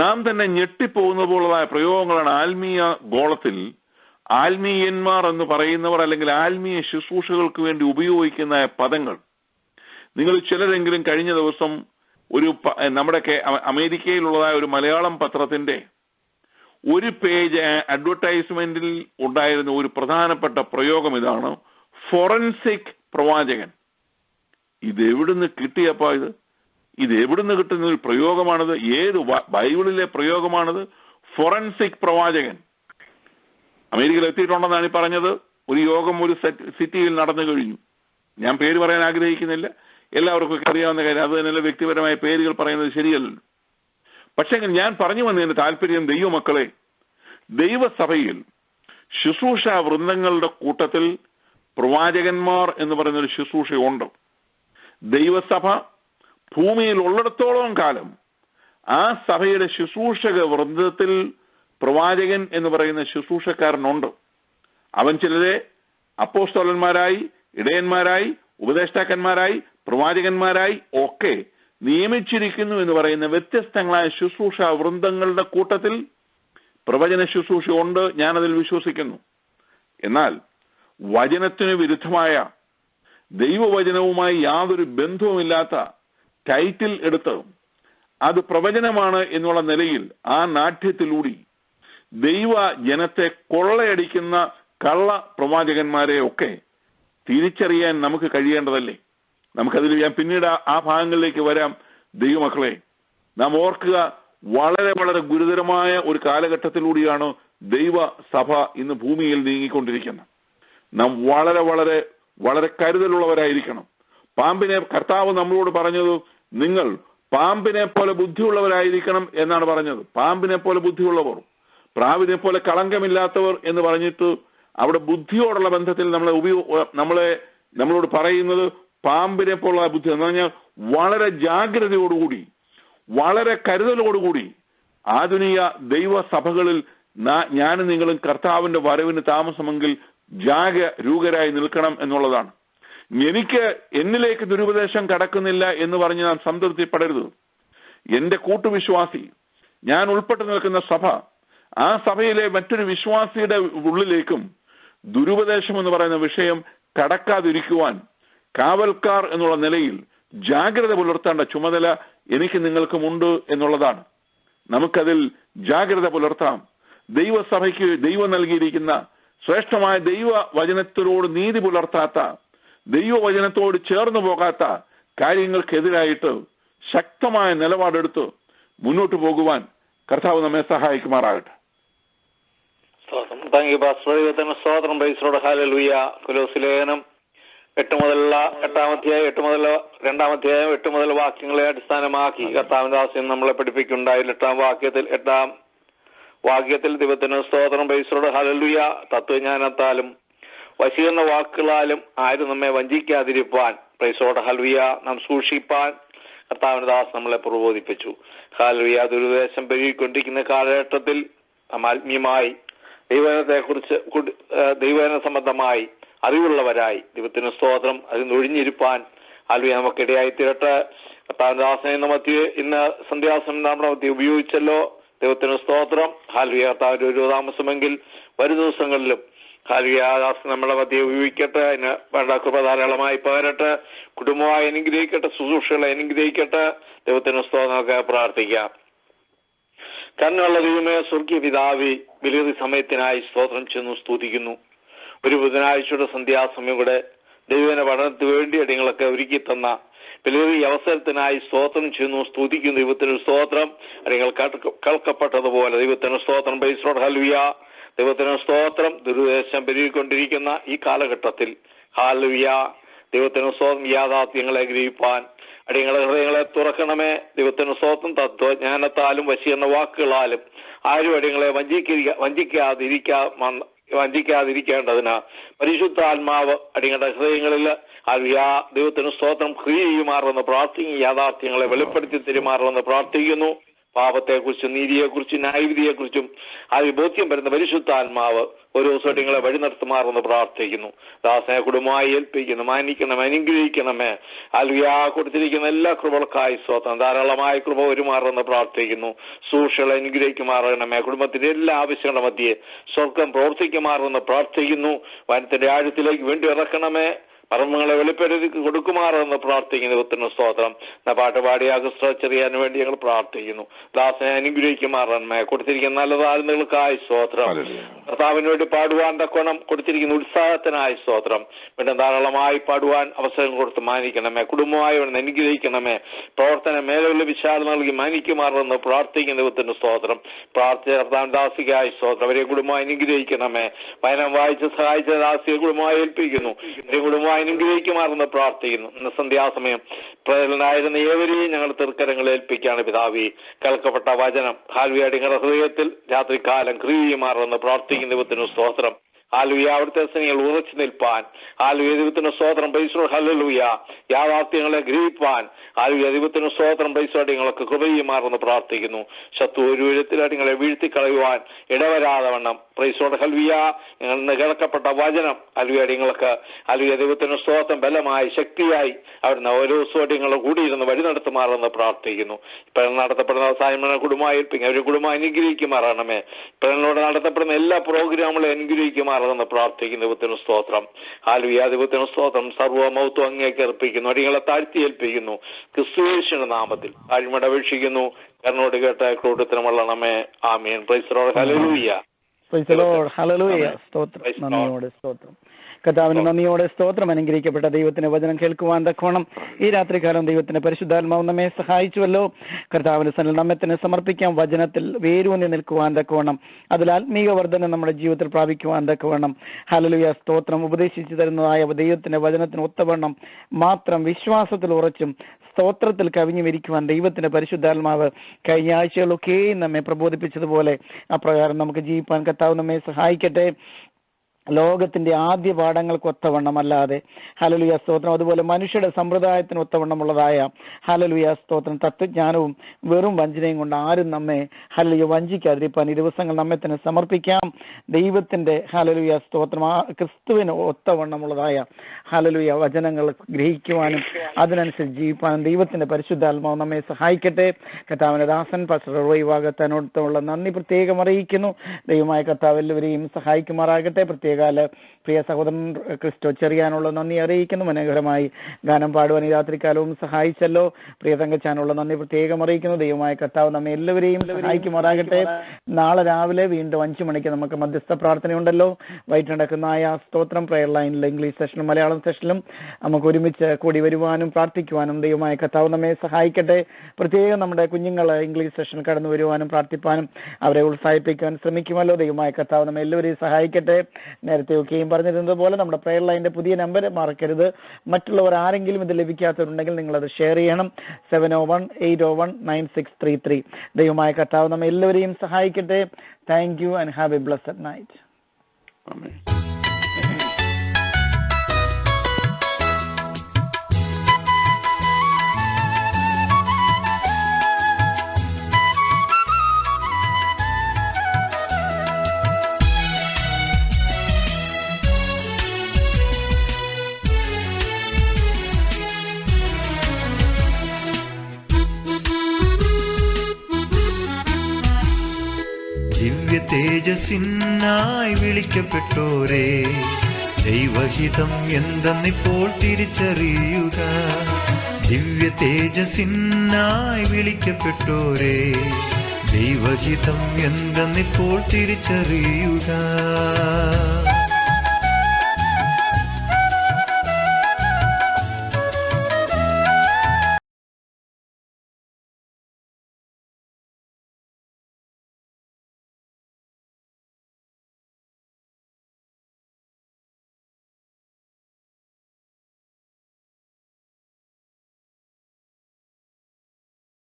നാം തന്നെ ഞെട്ടിപ്പോകുന്ന പോലുള്ളതായ പ്രയോഗങ്ങളാണ്. ആത്മീയ ഗോളത്തിൽ ആത്മീയന്മാർ എന്ന് പറയുന്നവർ, അല്ലെങ്കിൽ ആത്മീയ ശുശ്രൂഷകൾക്ക് വേണ്ടി ഉപയോഗിക്കുന്ന പദങ്ങൾ. നിങ്ങൾ ചിലരെങ്കിലും കഴിഞ്ഞ ദിവസം നമ്മുടെ അമേരിക്കയിലുള്ളതായ ഒരു മലയാളം പത്രത്തിന്റെ ഒരു പേജ് അഡ്വർടൈസ്മെന്റിൽ ഉണ്ടായിരുന്ന ഒരു പ്രധാനപ്പെട്ട പ്രയോഗം ഇതാണ്: ഫോറൻസിക് പ്രവാചകൻ. ഇതെവിടുന്ന് കിട്ടിയപ്പോ ഇത് എവിടുന്ന് കിട്ടുന്ന ഒരു പ്രയോഗമാണിത്? ഏത് ബൈബിളിലെ പ്രയോഗമാണിത്? ഫോറൻസിക് പ്രവാചകൻ. അമേരിക്കയിൽ എത്തിയിട്ടുണ്ടെന്നാണ് ഈ പറഞ്ഞത്. ഒരു യോഗം ഒരു സിറ്റിയിൽ നടന്നു കഴിഞ്ഞു. ഞാൻ പേര് പറയാൻ ആഗ്രഹിക്കുന്നില്ല, എല്ലാവർക്കും അറിയാവുന്ന കാര്യം. അത് തന്നെയല്ല, വ്യക്തിപരമായ പേരുകൾ പറയുന്നത് ശരിയല്ലല്ലോ. പക്ഷെ ഞാൻ പറഞ്ഞു വന്നതിന്റെ താല്പര്യം, ദൈവമക്കളെ, ദൈവസഭയിൽ ശുശ്രൂഷ വൃന്ദങ്ങളുടെ കൂട്ടത്തിൽ പ്രവാചകന്മാർ എന്ന് പറയുന്ന ഒരു ശുശ്രൂഷയുണ്ട്. ദൈവസഭ ഭൂമിയിൽ ഉള്ളിടത്തോളം കാലം ആ സഭയുടെ ശുശ്രൂഷക വൃന്ദത്തിൽ പ്രവാചകൻ എന്ന് പറയുന്ന ശുശ്രൂഷക്കാരനുണ്ട്. അവൻ ചിലരെ അപ്പോസ്തലന്മാരായി, ഇടയന്മാരായി, ഉപദേഷ്ടാക്കന്മാരായി, പ്രവാചകന്മാരായി ഒക്കെ നിയമിച്ചിരിക്കുന്നു എന്ന് പറയുന്ന വ്യത്യസ്തങ്ങളായ ശുശ്രൂഷ വൃന്ദങ്ങളുടെ കൂട്ടത്തിൽ പ്രവചന ശുശ്രൂഷ ഉണ്ട്. ഞാനതിൽ വിശ്വസിക്കുന്നു. എന്നാൽ വചനത്തിന് വിരുദ്ധമായ, ദൈവവചനവുമായി യാതൊരു ബന്ധവുമില്ലാത്ത ടൈറ്റിൽ എടുത്ത് അത് പ്രവചനമാണ് എന്നുള്ള നിലയിൽ ആ നാട്യത്തിലൂടി ദൈവ ജനത്തെ കൊള്ളയടിക്കുന്ന കള്ള പ്രവാചകന്മാരെ ഒക്കെ തിരിച്ചറിയാൻ നമുക്ക് കഴിയേണ്ടതല്ലേ? നമുക്കതിൽ ഞാൻ പിന്നീട് ആ ഭാഗങ്ങളിലേക്ക് വരാം. ദൈവമക്കളെ, നാം ഓർക്കുക, വളരെ വളരെ ഗുരുതരമായ ഒരു കാലഘട്ടത്തിലൂടെയാണ് ദൈവസഭ ഇന്ന് ഭൂമിയിൽ നീങ്ങിക്കൊണ്ടിരിക്കുന്നത്. നാം വളരെ വളരെ വളരെ കരുതലുള്ളവരായിരിക്കണം. പാമ്പിനെ കർത്താവ് നമ്മളോട് പറഞ്ഞത്, നിങ്ങൾ പാമ്പിനെ പോലെ ബുദ്ധിയുള്ളവരായിരിക്കണം എന്നാണ് പറഞ്ഞത്. പാമ്പിനെ പോലെ ബുദ്ധിയുള്ളവർ, പ്രാവിനെ പോലെ കളങ്കമില്ലാത്തവർ എന്ന് പറഞ്ഞിട്ട് അവിടെ ബുദ്ധിയോടുള്ള ബന്ധത്തിൽ നമ്മളോട് പറയുന്നത് പാമ്പിനെ പോലുള്ള ബുദ്ധി എന്ന് പറഞ്ഞാൽ വളരെ ജാഗ്രതയോടുകൂടി, വളരെ കരുതലോടുകൂടി ആധുനിക ദൈവസഭകളിൽ ഞാനും നിങ്ങളും കർത്താവിന്റെ വരവിന് താമസമെങ്കിൽ ജാഗരൂകരായി നിൽക്കണം എന്നുള്ളതാണ്. എന്നിലേക്ക് ദുരുപദേശം കടക്കുന്നില്ല എന്ന് പറഞ്ഞ് നാം സംതൃപ്തിപ്പെടരുത്. എന്റെ കൂട്ടുവിശ്വാസി, ഞാൻ ഉൾപ്പെട്ടു നിൽക്കുന്ന സഭ, ആ സഭയിലെ മറ്റൊരു വിശ്വാസിയുടെ ഉള്ളിലേക്കും ദുരുപദേശം എന്ന് പറയുന്ന വിഷയം കടക്കാതിരിക്കുവാൻ കാവൽക്കാർ എന്നുള്ള നിലയിൽ ജാഗ്രത പുലർത്തേണ്ട ചുമതല എനിക്ക് നിങ്ങൾക്കുമുണ്ട് എന്നുള്ളതാണ്. നമുക്കതിൽ ജാഗ്രത പുലർത്താം. ദൈവസഭയ്ക്ക് ദൈവം നൽകിയിരിക്കുന്ന ശ്രേഷ്ഠമായ ദൈവവചനത്തിനോട് നീതി പുലർത്താത്ത, ദൈവവചനത്തോട് ചേർന്നു പോകാത്ത കാര്യങ്ങൾക്കെതിരായിട്ട് ശക്തമായ നിലപാടെടുത്ത് മുന്നോട്ട് പോകുവാൻ കർത്താവ് നമ്മെ സഹായിക്കുമാറാകട്ടെ. സ്തോത്രം. ബൈസറോട് ഹല്ലേലൂയ. കൊലോസ്യലേഖനം 8 മുതലുള്ള 8-ാം അധ്യായം 2-ാം അധ്യായം 8 മുതൽ വാക്യങ്ങളെ അടിസ്ഥാനമാക്കി കർത്താവിന്റെ ദാസൻ നമ്മളെ പഠിപ്പിക്കുന്നുണ്ടായി. 8-ാം വാക്യത്തിൽ ദൈവത്തിന് സ്തോത്രം. ബൈസറോട് ഹല്ലേലൂയ. തത്വജ്ഞാനത്താലും വശീകരണ വാക്കുകളാലും ആരും നമ്മെ വഞ്ചിക്കാതിരിപ്പാൻ, പ്രൈസറോട് ഹല്ലേലൂയ, നാം സൂക്ഷിപ്പാൻ കർത്താവിന്റെ ദാസൻ നമ്മളെ പ്രബോധിപ്പിച്ചു. ഹല്ലേലൂയ. ദുരുപദേശം പെരുകിക്കൊണ്ടിരിക്കുന്ന കാലഘട്ടത്തിൽ നാം ആത്മീയമായി ദൈവവചന സംബന്ധമായി അറിവുള്ളവരായി ദൈവത്തിന് സ്തോത്രം അതിൽ ഒഴിഞ്ഞിരിപ്പാൻ ഹല്ലേലൂയ നമുക്കിടയായി തീരട്ടെ. കർത്താവിന്റെ ദാസനെ ഇന്ന് സന്ധ്യാസനം നമ്മുടെ മധ്യ ഉപയോഗിച്ചല്ലോ. ദൈവത്തിന് സ്തോത്രം. ഹല്ലേലൂയ. കർത്താവിന്റെ ഒരു താമസമെങ്കിൽ വരും ദിവസങ്ങളിലും ഹല്ലേലൂയ ദാസൻ നമ്മളെ മധ്യ ഉപയോഗിക്കട്ടെ. അതിന് വേണ്ട കൃപ ധാരാളമായി പകരട്ടെ. കുടുംബമായി അനുഗ്രഹിക്കട്ടെ, ശുശ്രൂഷകളെ അനുഗ്രഹിക്കട്ടെ. ദൈവത്തിന് സ്തോത്രം നമുക്ക് പ്രാർത്ഥിക്കാം. കരുണയുള്ള ദൈവമേ, സ്വർഗീയ പിതാവേ, വിലയേറിയ സമയത്തിനായി സ്തോത്രം ചെന്നു സ്തുതിക്കുന്നു. ഒരു ബുധനാഴ്ചയുടെ സന്ധ്യാസമയം കൂടെ ദൈവന പഠനത്തിന് വേണ്ടി അടിങ്ങളൊക്കെ ഒരുക്കി തന്ന വിലയേറിയ അവസരത്തിനായി സ്തോത്രം ചെയ്യുന്നു സ്തുതിക്കുന്നു. ദൈവത്തിന് സ്തോത്രം. അടിങ്ങൾ കേൾക്കപ്പെട്ടതുപോലെ ദൈവത്തിന് സ്തോത്രം. ബൈസറോട് ഹല്ലേലൂയ. ദൈവത്തിന് സ്തോത്രം. ദുരുപദേശം പെരുകിക്കൊണ്ടിരിക്കുന്ന ഈ കാലഘട്ടത്തിൽ ഹല്ലേലൂയ ദൈവത്തിന് സ്തോത്രം. യാഥാർത്ഥ്യങ്ങളെ ഗ്രഹിപ്പാൻ അടിയങ്ങളുടെ ഹൃദയങ്ങളെ തുറക്കണമേ. ദൈവത്തിന് സ്തോത്രം. തത്വജ്ഞാനത്താലും വശീകരണ വാക്കുകളാലും ആരും അടിയങ്ങളെ വഞ്ചിക്കാതിരിക്കേണ്ടതിന് പരിശുദ്ധാത്മാവ് അടിയങ്ങളുടെ ഹൃദയങ്ങളിൽ ദൈവത്തിന് സ്തോത്രം ക്രിയ ചെയ്യുമാറുമെന്ന് പ്രാർത്ഥിക്കുന്നു. യാഥാർത്ഥ്യങ്ങളെ വെളിപ്പെടുത്തി തെരുമാറുമെന്ന് പ്രാർത്ഥിക്കുന്നു. പാപത്തെക്കുറിച്ചും നീതിയെക്കുറിച്ചും ന്യായവിധിയെക്കുറിച്ചും ബോധ്യം വരുന്ന പരിശുദ്ധാത്മാവ് ഓരോ ദിവസങ്ങളെ വഴി നടത്തുമാറെന്ന് പ്രാർത്ഥിക്കുന്നു. ദാസനെ കുടുംബമായി ഏൽപ്പിക്കുന്നു. മാനിക്കണമേ, അനുഗ്രഹിക്കണമേ. ഹല്ലേലൂയ. കൊടുത്തിരിക്കുന്ന എല്ലാ കൃപകൾക്കായി സ്തോത്രം. ധാരാളമായ കൃപ വരുമാറെന്ന് പ്രാർത്ഥിക്കുന്നു. സൂക്ഷികളെ അനുഗ്രഹിക്കുമാറണമേ. കുടുംബത്തിന്റെ എല്ലാ ആവശ്യങ്ങളുടെ മധ്യേ സ്വർഗം പ്രവർത്തിക്കുമാറെന്ന് പ്രാർത്ഥിക്കുന്നു. വനത്തിന്റെ ആഴത്തിലേക്ക് വേണ്ടി ഇറക്കണമേ. മർമ്മങ്ങളെ വെളിപ്പെടുത്തി കൊടുക്കുമാറെന്ന് പ്രാർത്ഥിക്കുന്നു. ദൈവത്തിന് സ്തോത്രം. പാട്ട് പാടി ആകർഷിച്ചറിയാൻ വേണ്ടി ഞങ്ങൾ പ്രാർത്ഥിക്കുന്നു. ദാസനെ അനുഗ്രഹിക്കുമാറന്മേ. കൊടുത്തിരിക്കുന്ന നല്ല താഴ്ന്നുകൾക്കായി സ്തോത്രം. കർത്താവിന് വേണ്ടി പാടുവാൻ തക്കോണം കൊടുത്തിരിക്കുന്ന ഉത്സാഹത്തിനായി സ്തോത്രം. പിന്നെ ധാരാളമായി പാടുവാൻ അവസരം കൊടുത്ത് മാനിക്കണമേ. കുടുംബമായി വേണം അനുഗ്രഹിക്കണമേ. പ്രവർത്തനം മേലുള്ള വിശാലം നൽകി മാനിക്കുമാറെന്ന് പ്രാർത്ഥിക്കുന്ന ദൈവത്തിന് സ്തോത്രം. പ്രാർത്ഥിച്ച കർത്താവിൻ ദാസിക്കായി സ്തോത്രം. അവരെ കുടുംബമായി അനുഗ്രഹിക്കണമേ. വചനം വായിച്ച് സഹായിച്ച ദാസിയെ കുടുംബമായി ഏൽപ്പിക്കുന്നു. അവരെ കുടുംബമായി അനുഗ്രഹിക്കുമാറെന്ന് പ്രാർത്ഥിക്കുന്നു. ഇന്ന് സന്ധ്യാസമയം പ്രേരണായിരുന്ന ഏവരെയും ഞങ്ങൾ തൃക്കരങ്ങൾ ഏൽപ്പിക്കുകയാണ് പിതാവി. കേൾക്കപ്പെട്ട വചനം ഹാൽവിയാടി നിങ്ങളുടെ ഹൃദയത്തിൽ രാത്രികാലം ക്രിയമാറെന്ന് പ്രാർത്ഥിക്കുന്ന ദൈവത്തിന് സ്തോത്രം. ഹാലുയ അവിടുത്തെ സ്നേഹികൾ ഉറച്ചു നിൽപ്പാൻ, ഹാലുയ ദൈവത്തിന് സ്തോത്രം പൈസ ഹല്ലേലൂയ യാഥാർത്ഥ്യങ്ങളെ ഗ്രഹിപ്പാൻ, ഹാലുയ ദൈവത്തിന് സ്തോത്രം പൈസ നിങ്ങൾക്ക് കൃപയുമാറെന്ന് പ്രാർത്ഥിക്കുന്നു. ശത്രു ഒരു വിധത്തിലടിങ്ങളെ വീഴ്ത്തിക്കളയുവാൻ ഇടവരാതെ വണ്ണം പ്രൈസോട് ഹൽവിയ നിങ്ങൾ കിടക്കപ്പെട്ട വചനം അലുവടിങ്ങൾക്ക് അലുയ ദൈവത്തിന് സ്തോത്രം ബലമായി ശക്തിയായി അവിടുന്ന് ഓരോ സ്വടിങ്ങൾ കൂടിയിരുന്ന് വഴി നടത്തുമാറെന്ന് പ്രാർത്ഥിക്കുന്നു. ഇപ്പം നടത്തപ്പെടുന്ന സായ്മ കുടുംബമായി ഏൽപ്പിക്കും. അവർ കുടുംബം അനുഗ്രഹിക്കുമാറാണമേ. ഇപ്പോഴോട് നടത്തപ്പെടുന്ന എല്ലാ പ്രോഗ്രാമുകളും അനുഗ്രഹിക്കുമാറെന്ന് പ്രാർത്ഥിക്കുന്നു. ദൈവത്തിന് സ്തോത്രം. ആലുയ ദൈവത്തിന് സ്തോത്രം. സർവ്വമൗത്വം അങ്ങേക്ക് അർപ്പിക്കുന്നു. അടികളെ താഴ്ത്തി ഏൽപ്പിക്കുന്നു. ക്രിസ്തുയേശുവിന്റെ നാമത്തിൽ അഴിമടപേക്ഷിക്കുന്നു. കർണോട് കേട്ട ക്രോട്ടത്തിന് വള്ളണമേ. ആമേൻ. Praise the Lord. ഹല്ലേലൂയ. Praise the Lord. ഹല്ലേലൂയ. സ്തോത്രം. നന്ദിയോടെ സ്തോത്രം. കർത്താവിന് നന്ദിയോടെ സ്തോത്രം. അനുഗ്രഹിക്കപ്പെട്ട ദൈവത്തിന്റെ വചനം കേൾക്കുവാൻ തക്കോണം ഈ രാത്രികാലം ദൈവത്തിന്റെ പരിശുദ്ധാത്മാവ് നമ്മെ സഹായിച്ചുവല്ലോ. കർത്താവിന്റെ സന്നിധിയിൽ നമ്മെ തന്നെ സമർപ്പിക്കാം. വചനത്തിൽ വേരൂന്നി നിൽക്കുവാൻ തക്കവണ്ണം അതിൽ ആത്മീയ വർധന നമ്മുടെ ജീവിതത്തിൽ പ്രാപിക്കുവാൻ തക്കവണ്ണം ഹല്ലേലൂയ സ്തോത്രം. ഉപദേശിച്ചു തരുന്നതായ ദൈവത്തിന്റെ വചനത്തിന് ഒത്തവണ്ണം മാത്രം വിശ്വാസത്തിൽ ഉറച്ചും സ്തോത്രത്തിൽ കവിഞ്ഞു വരിക്കുവാൻ ദൈവത്തിന്റെ പരിശുദ്ധാത്മാവ് കഴിഞ്ഞ ആഴ്ചകളൊക്കെയും നമ്മെ പ്രബോധിപ്പിച്ചതുപോലെ അപ്രകാരം നമുക്ക് ജീവിപ്പാൻ കർത്താവ് നമ്മെ സഹായിക്കട്ടെ. ലോകത്തിന്റെ ആദ്യ പാഠങ്ങൾക്ക് ഒത്തവണ്ണമല്ലാതെ ഹല്ലേലൂയ സ്തോത്രം, അതുപോലെ മനുഷ്യരുടെ സമ്പ്രദായത്തിന് ഒത്തവണ്ണമുള്ളതായ ഹല്ലേലൂയ സ്തോത്രം തത്വജ്ഞാനവും വെറും വഞ്ചനയും കൊണ്ട് ആരും നമ്മെ ഹല്ലേലൂയ വഞ്ചിക്കാതിരിപ്പാൻ ഈ ദിവസങ്ങൾ നമ്മെ തന്നെ സമർപ്പിക്കാം. ദൈവത്തിന്റെ ഹല്ലേലൂയ സ്തോത്രം ക്രിസ്തുവിന് ഒത്തവണ്ണമുള്ളതായ ഹല്ലേലൂയ വചനങ്ങൾ ഗ്രഹിക്കുവാനും അതിനനുസരിച്ച് ജീവിപ്പാനും ദൈവത്തിന്റെ പരിശുദ്ധാത്മാവ് നമ്മെ സഹായിക്കട്ടെ. കർത്താവിന്റെ ദാസൻ പാസ്റ്റർ റോയ് വാഗത്താനോടത്തുള്ള നന്ദി പ്രത്യേകം അറിയിക്കുന്നു. ദൈവമായ കർത്താവ് എല്ലാവരെയും സഹായിക്കുമാറാകട്ടെ. പ്രത്യേക പ്രിയ സഹോദരൻ ക്രിസ്റ്റോ ചെറിയാനുള്ള നന്ദി അറിയിക്കുന്നു. മനോഹരമായി ഗാനം പാടുവാൻ ഈ രാത്രികാലവും സഹായിച്ചല്ലോ. പ്രിയ തങ്കച്ചാനുള്ള നന്ദി പ്രത്യേകം അറിയിക്കുന്നു. ദൈവമായ കർത്താവ് നമ്മെ എല്ലാവരെയും സഹായിക്കുമാറാകട്ടെ. നാളെ രാവിലെ വീണ്ടും 5 മണിക്ക് നമുക്ക് മധ്യസ്ഥ പ്രാർത്ഥനയുണ്ടല്ലോ. വൈകിട്ട് നടക്കുന്നതായ സ്തോത്രം പ്രയർ ലൈനിൽ ഇംഗ്ലീഷ് സെഷനും മലയാളം സെഷനിലും നമുക്ക് ഒരുമിച്ച് കൂടി വരുവാനും പ്രാർത്ഥിക്കുവാനും ദൈവമായ കർത്താവ് നമ്മെ സഹായിക്കട്ടെ. പ്രത്യേകം നമ്മുടെ കുഞ്ഞുങ്ങൾ ഇംഗ്ലീഷ് സെഷൻ കടന്നു വരുവാനും പ്രാർത്ഥിപ്പാനും അവരെ ഉത്സാഹിപ്പിക്കുവാൻ ശ്രമിക്കുമല്ലോ. ദൈവമായ കർത്താവ് നമ്മെ എല്ലാവരെയും സഹായിക്കട്ടെ. നേരത്തെ ഒക്കെയും പറഞ്ഞിരുന്നത് പോലെ നമ്മുടെ പ്രയർ ലൈനിന്റെ പുതിയ നമ്പർ മറക്കരുത്. മറ്റുള്ളവർ ആരെങ്കിലും ഇത് ലഭിക്കാത്തവരുണ്ടെങ്കിൽ നിങ്ങളത് ഷെയർ ചെയ്യണം. 701-801-9633. ദൈവമായ കർത്താവ് നമ്മെ എല്ലാവരെയും സഹായിക്കട്ടെ. Thank you and have a blessed night. ആമേൻ. തേജസ്സിനായി വിളിക്കപ്പെട്ടോരേ, ദൈവഹിതം എന്തെന്നിപ്പോൾ തിരിച്ചറിയുക. ദിവ്യ തേജസ്സിനായി വിളിക്കപ്പെട്ടോരേ, ദൈവഹിതം എന്തെന്നിപ്പോൾ തിരിച്ചറിയുക.